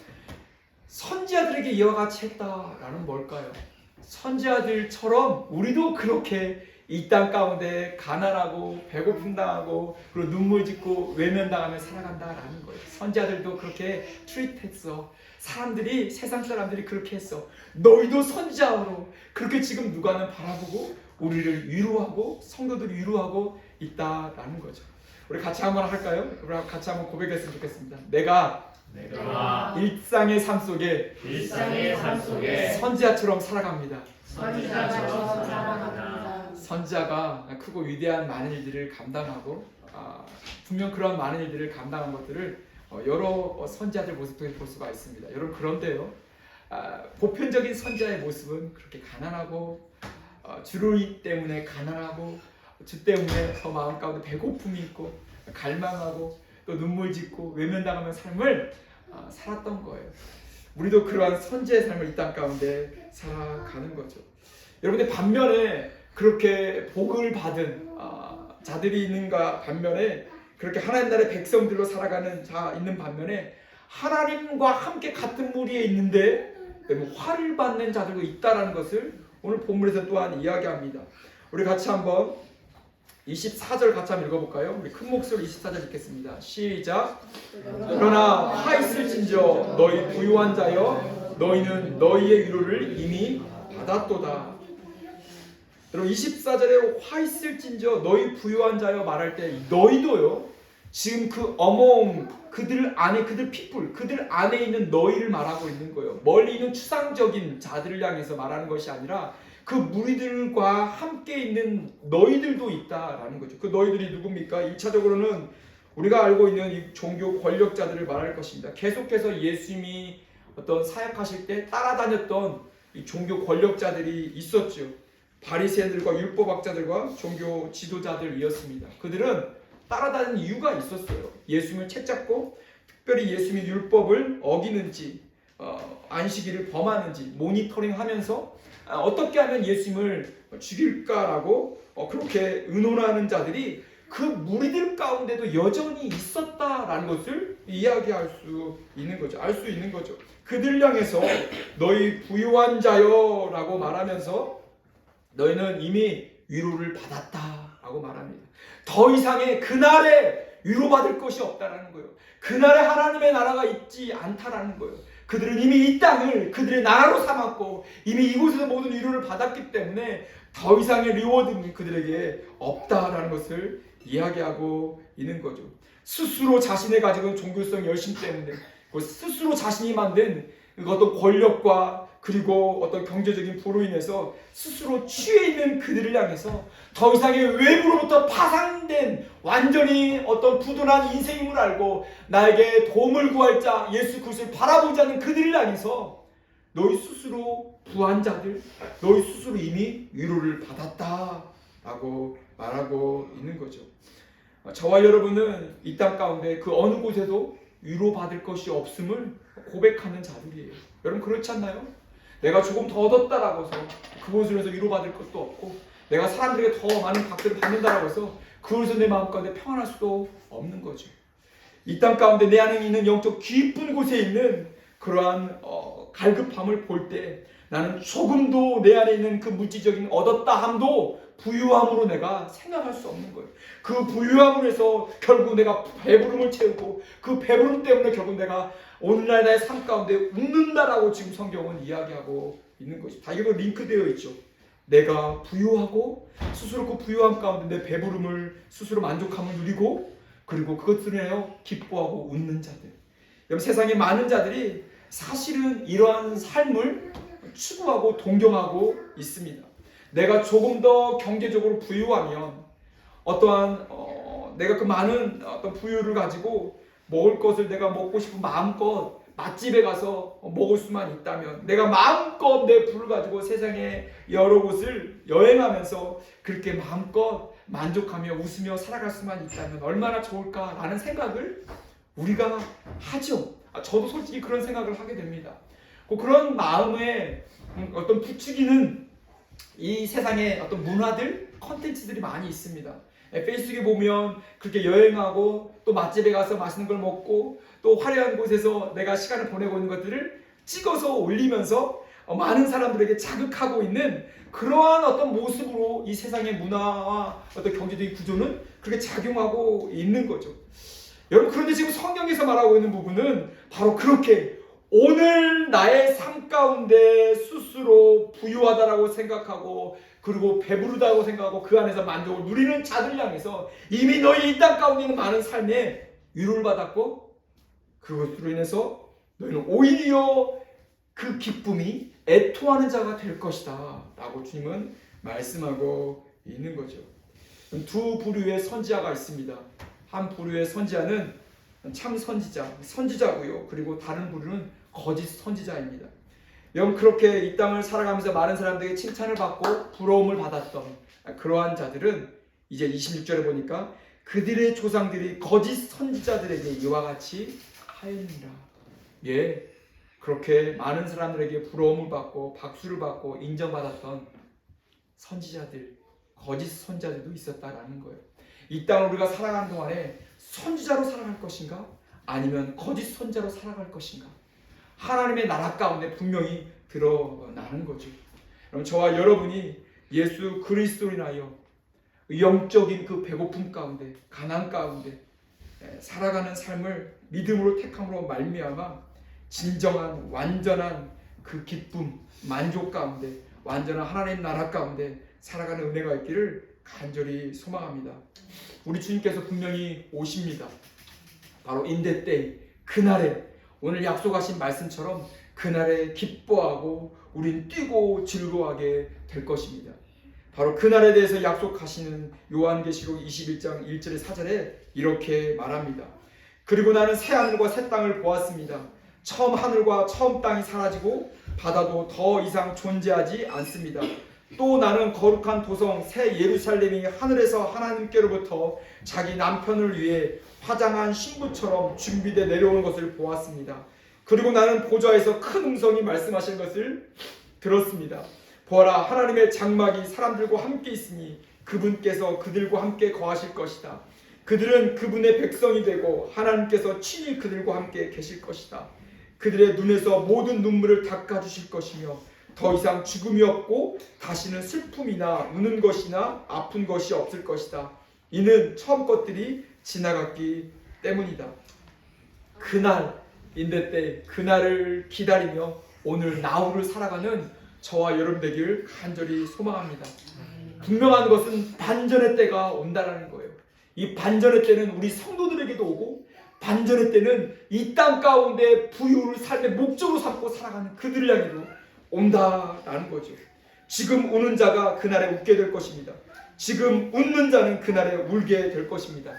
[SPEAKER 4] 선지자들에게 이와 같이 했다라는 뭘까요? 선지자들처럼 우리도 그렇게 이 땅 가운데 가난하고 배고픔 당하고 그리고 눈물 짓고 외면당하며 살아간다라는 거예요. 선지자들도 그렇게 트윗했어. 사람들이, 세상 사람들이 그렇게 했어. 너희도 선지자로 그렇게 지금 누가는 바라보고 우리를 위로하고 성도들을 위로하고 있다라는 거죠. 우리 같이 한번 할까요? 우리 같이 한번 고백했으면 좋겠습니다. 내가 일상의 삶 속에 선지자처럼 살아갑니다. 선지자가 크고 위대한 많은 일들을 감당하고 분명 그런 많은 일들을 감당한 것들을 여러 선지자들 모습 통해 볼 수가 있습니다. 여러분 그런데요, 보편적인 선지자의 모습은 그렇게 가난하고 주를 때문에 가난하고 주 때문에 더 마음 가운데 배고픔이 있고 갈망하고 또 눈물 짓고 외면당하는 삶을 살았던 거예요. 우리도 그러한 선지의 삶을 이 땅 가운데 살아가는 거죠. 여러분들 반면에 그렇게 복을 받은 자들이 있는가 반면에 그렇게 하나님 나라의 백성들로 살아가는 자 있는 반면에 하나님과 함께 같은 무리에 있는데 화를 받는 자들도 있다라는 것을 오늘 본문에서 또한 이야기합니다. 우리 같이 한번 24절 같이 한번 읽어볼까요? 우리 큰 목소리 24절 읽겠습니다. 시작. 그러나 화 있을진저 너희 부유한 자여 너희는 너희의 위로를 이미 받았도다. 여러분 24절에 화 있을진저 너희 부유한 자여 말할 때 너희도요 지금 그 어몽 그들 안에 그들 피플 그들 안에 있는 너희를 말하고 있는 거예요. 멀리 있는 추상적인 자들을 향해서 말하는 것이 아니라 그 무리들과 함께 있는 너희들도 있다라는 거죠. 그 너희들이 누굽니까? 1차적으로는 우리가 알고 있는 이 종교 권력자들을 말할 것입니다. 계속해서 예수님이 어떤 사역하실 때 따라다녔던 이 종교 권력자들이 있었죠. 바리새인들과 율법학자들과 종교 지도자들이었습니다. 그들은 따라다니는 이유가 있었어요. 예수님을 채잡고 특별히 예수님이 율법을 어기는지 안식일을 범하는지 모니터링하면서 어떻게 하면 예수님을 죽일까라고 그렇게 의논하는 자들이 그 무리들 가운데도 여전히 있었다라는 것을 이야기할 수 있는 거죠. 알 수 있는 거죠. 그들 향해서 너희 부유한 자여라고 말하면서 너희는 이미 위로를 받았다라고 말합니다. 더 이상의 그날에 위로받을 것이 없다라는 거예요. 그날에 하나님의 나라가 있지 않다라는 거예요. 그들은 이미 이 땅을 그들의 나라로 삼았고 이미 이곳에서 모든 위로를 받았기 때문에 더 이상의 리워드는 그들에게 없다라는 것을 이야기하고 있는 거죠. 스스로 자신의 가지고 있는 종교성 열심 때문에 스스로 자신이 만든 어떤 권력과 그리고 어떤 경제적인 부로 인해서 스스로 취해 있는 그들을 향해서 더 이상의 외부로부터 파상된 완전히 어떤 부도난 인생임을 알고 나에게 도움을 구할 자 예수 그리스도를 바라보지 않는 그들을 향해서 너희 스스로 부한 자들 너희 스스로 이미 위로를 받았다라고 말하고 있는 거죠. 저와 여러분은 이 땅 가운데 그 어느 곳에도 위로받을 것이 없음을 고백하는 자들이에요. 여러분 그렇지 않나요? 내가 조금 더 얻었다라고 해서 그곳에서 위로받을 것도 없고 내가 사람들에게 더 많은 박수를 받는다라고 해서 그곳에서 내 마음 가운데 평안할 수도 없는 거죠. 이 땅 가운데 내 안에 있는 영적 깊은 곳에 있는 그러한 갈급함을 볼 때 나는 조금도 내 안에 있는 그 물질적인 얻었다함도 부유함으로 내가 생각할 수 없는 거예요. 그 부유함으로 해서 결국 내가 배부름을 채우고 그 배부름 때문에 결국 내가 오늘날 나의 삶 가운데 웃는다라고 지금 성경은 이야기하고 있는 것이 다 이거 링크되어 있죠. 내가 부유하고 스스로 그 부유함 가운데 내 배부름을 스스로 만족함을 누리고 그리고 그것들을 인하여 기뻐하고 웃는 자들. 여러분 세상에 많은 자들이 사실은 이러한 삶을 추구하고 동경하고 있습니다. 내가 조금 더 경제적으로 부유하면 어떠한 내가 그 많은 어떤 부유를 가지고 먹을 것을 내가 먹고 싶은 마음껏 맛집에 가서 먹을 수만 있다면 내가 마음껏 내 부를 가지고 세상의 여러 곳을 여행하면서 그렇게 마음껏 만족하며 웃으며 살아갈 수만 있다면 얼마나 좋을까라는 생각을 우리가 하죠. 저도 솔직히 그런 생각을 하게 됩니다. 그런 마음에 어떤 부추기는 이 세상에 어떤 문화들, 컨텐츠들이 많이 있습니다. 페이스북에 보면 그렇게 여행하고 또 맛집에 가서 맛있는 걸 먹고 또 화려한 곳에서 내가 시간을 보내고 있는 것들을 찍어서 올리면서 많은 사람들에게 자극하고 있는 그러한 어떤 모습으로 이 세상의 문화와 어떤 경제적인 구조는 그렇게 작용하고 있는 거죠. 여러분 그런데 지금 성경에서 말하고 있는 부분은 바로 그렇게 오늘 나의 삶 가운데 스스로 부유하다라고 생각하고 그리고 배부르다고 생각하고 그 안에서 만족을 누리는 자들 향해서 이미 너희 이 땅 가운데 있는 많은 삶에 위로를 받았고 그것으로 인해서 너희는 오히려 그 기쁨이 애통하는 자가 될 것이다 라고 주님은 말씀하고 있는 거죠. 두 부류의 선지자가 있습니다. 한 부류의 선지자는 참 선지자고요. 그리고 다른 부류는 거짓 선지자입니다. 여러분 그렇게 이 땅을 살아가면서 많은 사람들에게 칭찬을 받고 부러움을 받았던 그러한 자들은 이제 26절에 보니까 그들의 조상들이 거짓 선지자들에게 이와 같이 하였느니라. 예, 그렇게 많은 사람들에게 부러움을 받고 박수를 받고 인정받았던 선지자들, 거짓 선지자들도 있었다라는 거예요. 이 땅을 우리가 살아가는 동안에 선지자로 살아갈 것인가? 아니면 거짓 선지자로 살아갈 것인가? 하나님의 나라 가운데 분명히 드러나는 거죠. 그럼 저와 여러분이 예수 그리스도로 인하여 영적인 그 배고픔 가운데, 가난 가운데 살아가는 삶을 믿음으로 택함으로 말미암아 진정한 완전한 그 기쁨, 만족 가운데, 완전한 하나님 나라 가운데 살아가는 은혜가 있기를 간절히 소망합니다. 우리 주님께서 분명히 오십니다. 바로 인데 때이, 그날에, 오늘 약속하신 말씀처럼 그날에 기뻐하고 우린 뛰고 즐거워하게 될 것입니다. 바로 그날에 대해서 약속하시는 요한계시록 21장 1절의 4절에 이렇게 말합니다. 그리고 나는 새 하늘과 새 땅을 보았습니다. 처음 하늘과 처음 땅이 사라지고 바다도 더 이상 존재하지 않습니다. 또 나는 거룩한 도성 새 예루살렘이 하늘에서 하나님께로부터 자기 남편을 위해 화장한 신부처럼 준비되어 내려오는 것을 보았습니다. 그리고 나는 보좌에서 큰 음성이 말씀하신 것을 들었습니다. 보아라, 하나님의 장막이 사람들과 함께 있으니 그분께서 그들과 함께 거하실 것이다. 그들은 그분의 백성이 되고 하나님께서 친히 그들과 함께 계실 것이다. 그들의 눈에서 모든 눈물을 닦아주실 것이며 더 이상 죽음이 없고 다시는 슬픔이나 우는 것이나 아픈 것이 없을 것이다. 이는 처음 것들이 지나갔기 때문이다. 그날인데 때 그날을 기다리며 오늘 나우를 살아가는 저와 여러분 되길 간절히 소망합니다. 분명한 것은 반전의 때가 온다라는 거예요. 이 반전의 때는 우리 성도들에게도 오고 반전의 때는 이 땅 가운데 부유를 삶의 목적으로 삼고 살아가는 그들을 향해도 온다라는 거죠. 지금 우는 자가 그날에 웃게 될 것입니다. 지금 웃는 자는 그날에 울게 될 것입니다.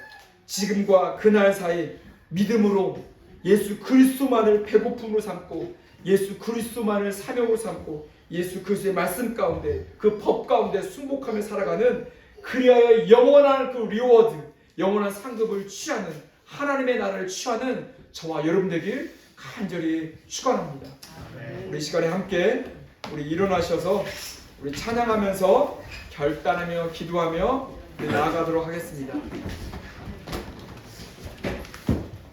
[SPEAKER 4] 지금과 그날 사이 믿음으로 예수 그리스도만을 배고픔으로 삼고 예수 그리스도만을 사명으로 삼고 예수 그리스도의 말씀 가운데 그 법 가운데 순복하며 살아가는 그리하여 영원한 그 리워드, 영원한 상급을 취하는 하나님의 나라를 취하는 저와 여러분 되길 간절히 축원합니다. 우리 시간에 함께 우리 일어나셔서 우리 찬양하면서 결단하며 기도하며 나아가도록 하겠습니다.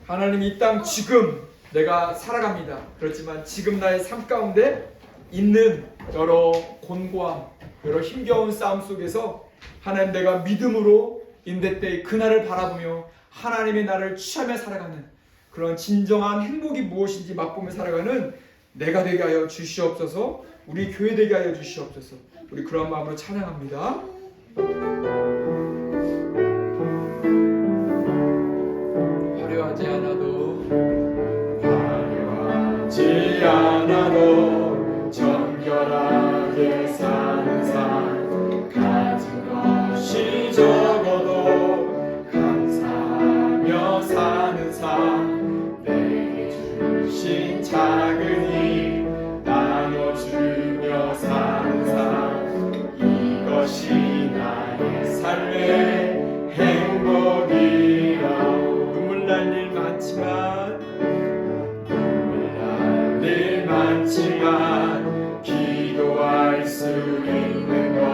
[SPEAKER 4] 하나님, 이 땅 지금 내가 살아갑니다. 그렇지만 지금 나의 삶 가운데 있는 여러 곤고함, 여러 힘겨운 싸움 속에서 하나님, 내가 믿음으로 인대 때의 그날을 바라보며 하나님의 나라를 취하며 살아가는 그런 진정한 행복이 무엇인지 맛보며 살아가는 내가 되게 하여 주시옵소서. 우리 교회 되게 하여 주시옵소서. 우리 그런 마음으로 찬양합니다. 화려하지 않아도 정결하게 사는 삶, 가진 것이 적어도 감사하며 사는 삶, 내게 주신 작은 힘 나눠주며 사는 삶, 이것이 나의 삶의 행복이라. 눈물 날 일 많지만 기도할 수 있는 것,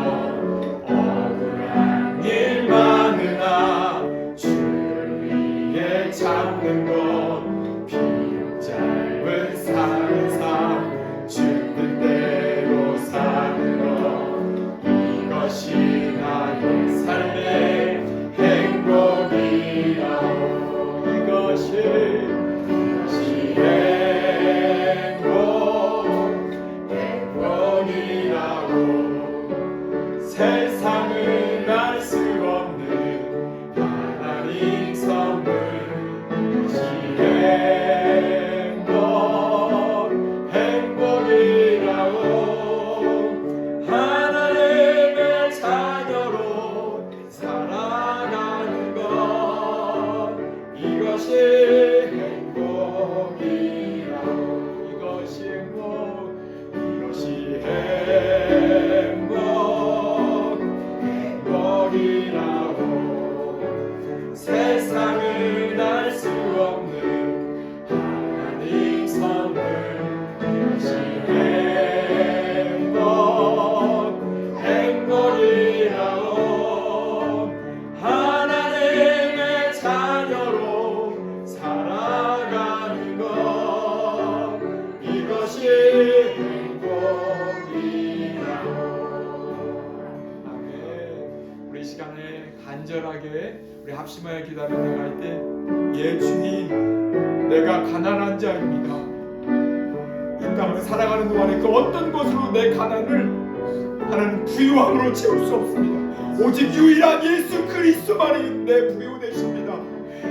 [SPEAKER 4] 억울한 일 많으나 주를 위해 참는 것, 비록 짧은 사는 삶 간절하게 우리 합심하여 기도하며 나갈 때, 예 주님, 내가 가난한 자입니다. 이 땅을 살아가는 동안에 그 어떤 것으로 내 가난을 하나님 부유함으로 채울 수 없습니다. 오직 유일한 예수 그리스도만이 내 부유 되십니다.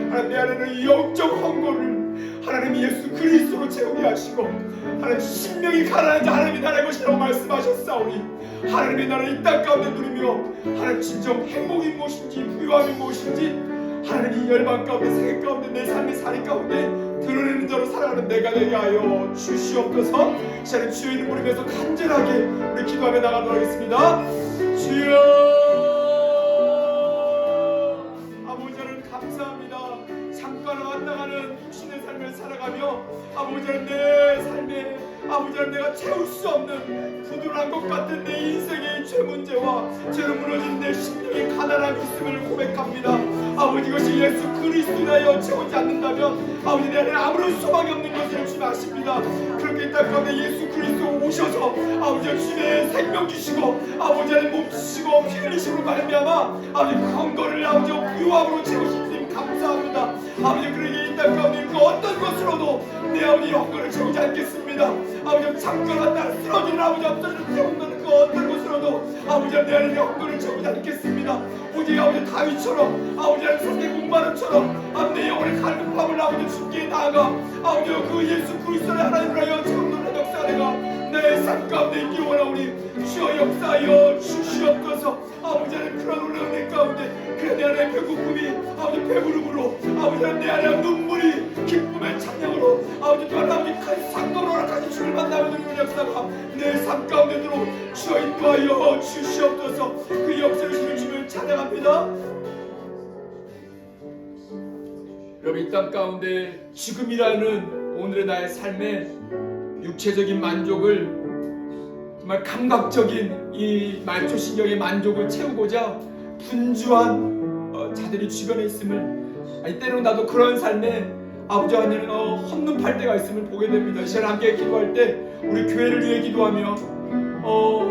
[SPEAKER 4] 하나님, 내 안에는 이 영적 헝거를 하나님 예수 그리스도로 채우게 하시고, 하나님 심령이 가난한 자 하나님이 나의 것이라고 말씀하셨사오니, 하나님의 나라를 이 땅 가운데 누리며 하나님 진정 행복이 무엇인지 부유함이 무엇인지 하나님 이 열방 가운데 세계 가운데 내 삶의 살이 가운데 드러내는 자로 살아가는 내가 되게 하여 주시옵소서. 시간에 주의 이름 부르면서 간절하게 우리 기도하며 나가도록 하겠습니다. 주여, 아버지 하나님 감사합니다. 잠깐 왔다 가는 육신의 삶을 살아가며 아버지 하나님 내 삶에 아버지 하나님 내가 채울 수 없는 부도난 것 같은 내 인생의 죄 문제와 죄로 무너진 내 심령의 가난함이 있음을 고백합니다. 아버지, 이것이 예수 그리스도나여 채우지 않는다면 아버지 내 안에 아무런 소망이 없는 것을 주님 아십니다. 그렇게 이 땅 가운데 예수 그리스도 오셔서 아버지 주님의 생명 주시고 아버지 안에 몸 주시고 피 흘리심으로 말미암아 아버지 건거를 아버지 부유함으로 채우신 주님 감사합니다. 아버지, 그러기에 이 땅 가운데 그 어떤 것으로도 내 아버지 헝거를 채우지 않겠습니다. 아버지 잠깐 왔다 쓰러지는 아버지 없어지는 태운다는 그 어떤 것으로도 아버지 내 안에 헝거를 채우지 않겠습니다. 오직 아버지 다윗처럼 아버지 세계 공바람처럼 아버지 내 영혼의 갈급함을 아버지 주께 나아가 아버지 그 예수 그리스도의 하나님을 하여 정돈한 역사 내가 내 삶 가운데 있기 원하오니 주여 역사하여 주시옵소서. 아버지 하나님 그런 올라오는 가운데 그래 내 안에 배고픔이 아버지 배부름으로 아버지 하나님 내 안에 눈물이 기쁨의 찬양으로 아버지 또한 아버지 큰 상급으로 허락하신 주를 만나면 되는 역사가 내 삶 가운데 들어 주여 인도하여 주시옵소서. 그 역사를 주님을 찬양합니다. 여러분, 이 땅 가운데 지금이라는 오늘의 나의 삶에 육체적인 만족을 정말 감각적인 이 말초신경의 만족을 채우고자 분주한 자들이 주변에 있음을, 아니 때로는 나도 그런 삶에 아버지 하나님 헛눈팔 때가 있음을 보게 됩니다. 이 시간 함께 기도할 때 우리 교회를 위해 기도하며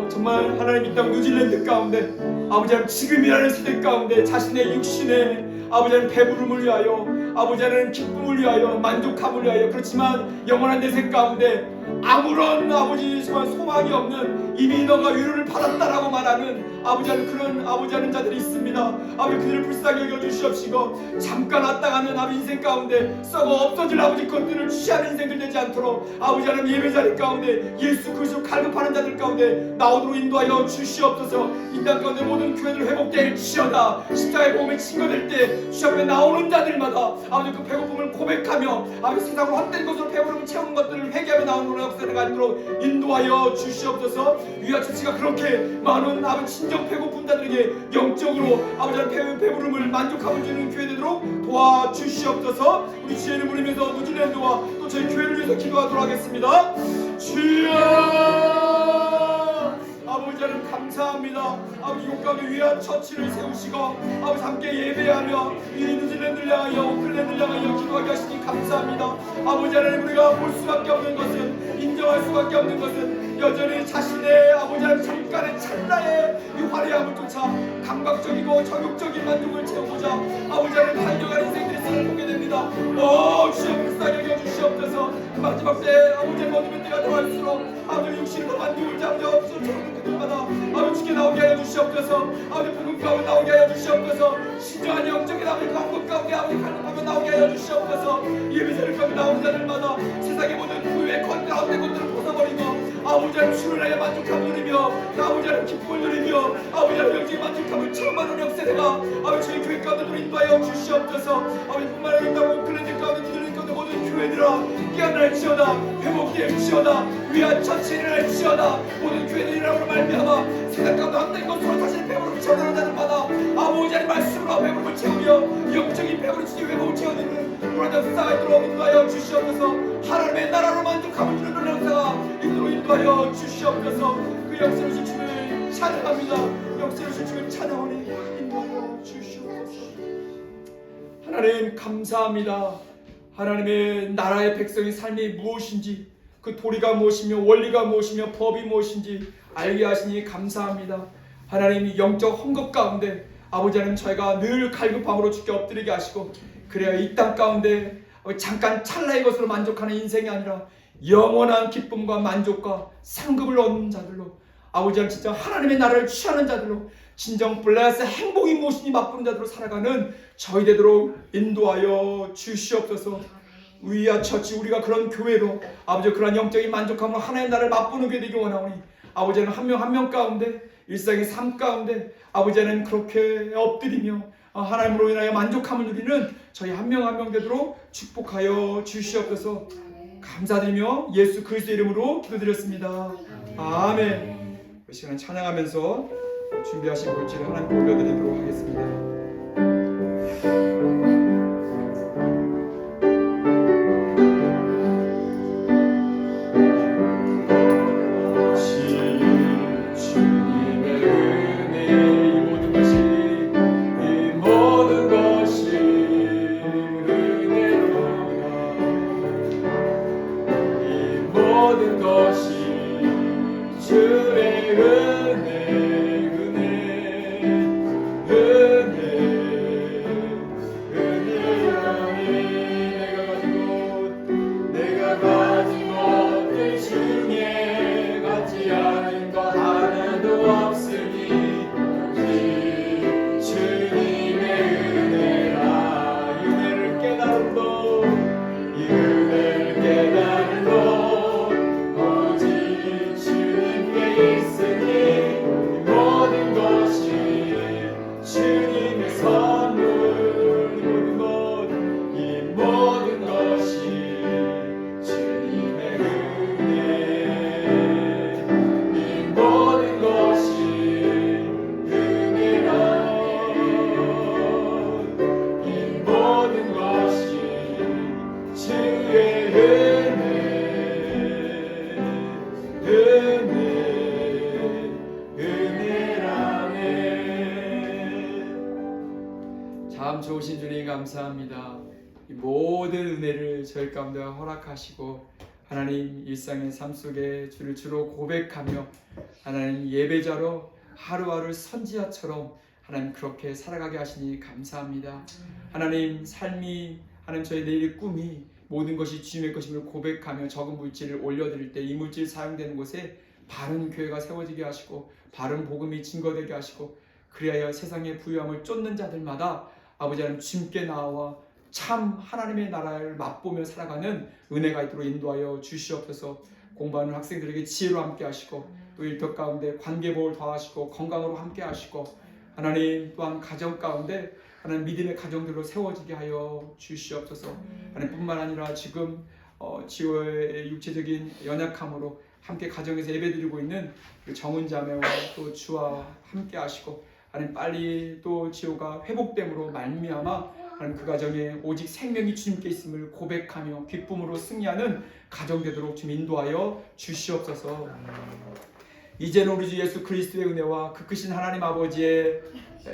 [SPEAKER 4] 정말 하나님 이 땅 뉴질랜드 가운데 아버지 하나님 지금이라는 시대 가운데 자신의 육신의 아버지 하나님 배부름을 위하여 아버지 하나님 기쁨을 위하여 만족함을 위하여 그렇지만 영원한 내 생 가운데 아무런 아버지 정말 소망이 없는 이미 너가 위로를 받았다라고 말하는 아버지 하는 그런 아버지 하는 자들이 있습니다. 아버지 그들을 불쌍히 여겨주시옵시고 잠깐 왔다 가는 아버지 인생 가운데 썩어 없어질 아버지 것들을 취하는 인생들 되지 않도록 아버지 하는 예배자리 가운데 예수 그리스도 갈급하는 자들 가운데 나오도록 인도하여 주시옵소서. 이 땅 가운데 모든 교회들 회복될지어다. 십자가의 복음에 증거될 때 주 앞에 나오는 자들마다 아버지 그 배고픔을 고백하며 아버지 세상으로 헛된 것으로 배부름을 채우는 것들을 회개하며 나오는 역사를 갖도록 인도하여 주시옵소서. 위아처치가 그렇게 많은 아버지 친정 배고픈 자들에게 영적으로 아버지 배부름을 만족함을 주는 교회 되도록 도와주시옵소서. 우리 주의 이름 부르면서 뉴질랜드와 또 저희 교회를 위해서 기도하도록 하겠습니다. 주여, 아버지 하나님 감사합니다. 아버지 용감의 위한 처치를 세우시고 아버지 함께 예배하며 이 뉴질랜드를 향하여 오클랜드를 향하여 기도하게 하시니 감사합니다. 아버지 하나님, 우리가 볼 수밖에 없는 것은 인정할 수밖에 없는 것은 여전히 자신의 아버지 하나님 잠깐의 찰나의 이 화려함을 쫓아 감각적이고 정욕적인 만족을 채우고자 아버지 하나님 달려가는 인생들의 삶을 보게 됩니다. 주여 불쌍히 여겨주시옵소서. 마지막 때 아버지 어둠의 때가 더할수록 아버지 육신을 더 만족을 잡자 없어서 그들마다 아버지 주께 나오게 하여 주시옵소서. 아버지 복음 가운데 나오게 하여 주시옵소서. 신정한 영적인 아버지 광고 가운데 아버지 갈급하며 나오게 하여 주시옵소서. 예배자를 가운데 나오는 자들마다 세상의 모든 부의 가운데 것들을 벗어버리고 아버지 하나님 주를 하여 만족함을 누리며 아버지 하나님 기쁨을 누리며 아버지 하나님 영적인 만족함을 체험하는 역사가 아버지 저희 교회 가운데도 인도하여 주시옵소서. 아버지 뿐만 아니라 오클랜드 가운데 뉴질랜드 가운데 모든 교회들아 깨어날지어다. 회복될지어다. 위한 처치를 할지어다. 모든 교회들이라고 말미암아 세상 가운데 헛된 것으로 자신의 배부름을 채우는 자들마다 아버지 하나님 말씀으로 배부름을 채우며 영적인 배부름을 주님 회복을 채워드리는 그런 역사가 있도록 인도하여 주시옵소서. 하나님의 나라로 만족함을 누리는 역사가 있도록 인도하여 주시옵소서. 그 역사를 주님을 찬양합니다. 역사를 주님을 찬양하니 인도하여 주시옵소서. 하나님 감사합니다. 하나님의 나라의 백성의 삶이 무엇인지 그 도리가 무엇이며 원리가 무엇이며 법이 무엇인지 알게 하시니 감사합니다. 하나님이 영적 헝거 가운데 아버지 하나님 저희가 늘 갈급함으로 주께 엎드리게 하시고 그래야 이 땅 가운데 잠깐 찰나의 것으로 만족하는 인생이 아니라 영원한 기쁨과 만족과 상급을 얻는 자들로 아버지 하나님 진짜 하나님의 나라를 취하는 자들로 진정 블레스 행복이 무엇이니 맛보는 자들로 살아가는 저희 되도록 인도하여 주시옵소서. 위아 처치 우리가 그런 교회로 아버지 그런 영적인 만족함으로 하나님의 나라를 맛보는 교회 되기 원하오니 아버지 하나님 한 명 한 명 가운데 일상의 삶 가운데 아버지 하나님 그렇게 엎드리며 하나님으로 인하여 만족함을 누리는 저희 한 명 한 명 되도록 축복하여 주시옵소서. 감사드리며 예수 그리스도의 이름으로 기도드렸습니다. 아멘. 이 시간 찬양하면서 준비하신 물질을 하나님께 올려드리도록 하겠습니다. 참 좋으신 주님 감사합니다. 이 모든 은혜를 저희 가운데 허락하시고 하나님 일상의 삶 속에 주를 주로 고백하며 하나님 예배자로 하루하루 선지자처럼 하나님 그렇게 살아가게 하시니 감사합니다. 하나님 삶이 하나님 저희 내일의 꿈이 모든 것이 주님의 것임을 고백하며 적은 물질을 올려드릴 때 이 물질 사용되는 곳에 바른 교회가 세워지게 하시고 바른 복음이 증거되게 하시고 그리하여 세상의 부유함을 쫓는 자들마다 아버지 하나님 주님께 나와 참 하나님의 나라를 맛보며 살아가는 은혜가 있도록 인도하여 주시옵소서. 공부하는 학생들에게 지혜로 함께 하시고 또 일터 가운데 관계복을 더하시고 건강으로 함께 하시고 하나님 또한 가정 가운데 하나님 믿음의 가정들로 세워지게 하여 주시옵소서. 하나님뿐만 아니라 지금 지호의 육체적인 연약함으로 함께 가정에서 예배드리고 있는 정은 자매와 또 주와 함께 하시고 하나님 빨리 또 지호가 회복됨으로 말미암아 하나님 그 가정에 오직 생명이 주님께 있음을 고백하며 기쁨으로 승리하는 가정 되도록 좀 인도하여 주시옵소서. 이제는 우리 주 예수 그리스도의 은혜와 그 크신 하나님 아버지의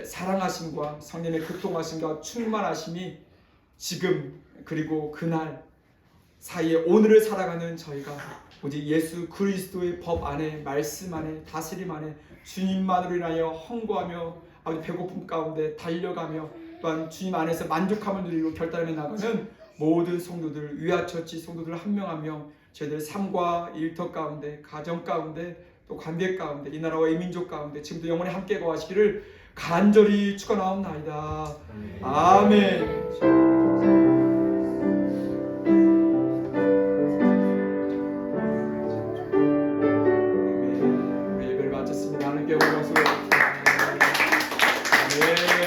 [SPEAKER 4] 사랑하심과 성령의 교통하심과 충만하심이 지금 그리고 그날 사이에 오늘을 살아가는 저희가 오직 예수 그리스도의 법 안에 말씀 안에 다스림 안에 주님만으로 인하여 헌고하며 아버지 배고픔 가운데 달려가며 또한 주님 안에서 만족함을 누리고 결단하며 나가는 모든 성도들 위아처치 성도들 한 명 한 명 저희들 삶과 일터 가운데 가정 가운데 또 관계 가운데 이 나라와 이 민족 가운데 지금도 영원히 함께 거하시기를 간절히 축원하옵나이다. 아멘. 예배를 마쳤습니다. 하나님께 영광. 아멘.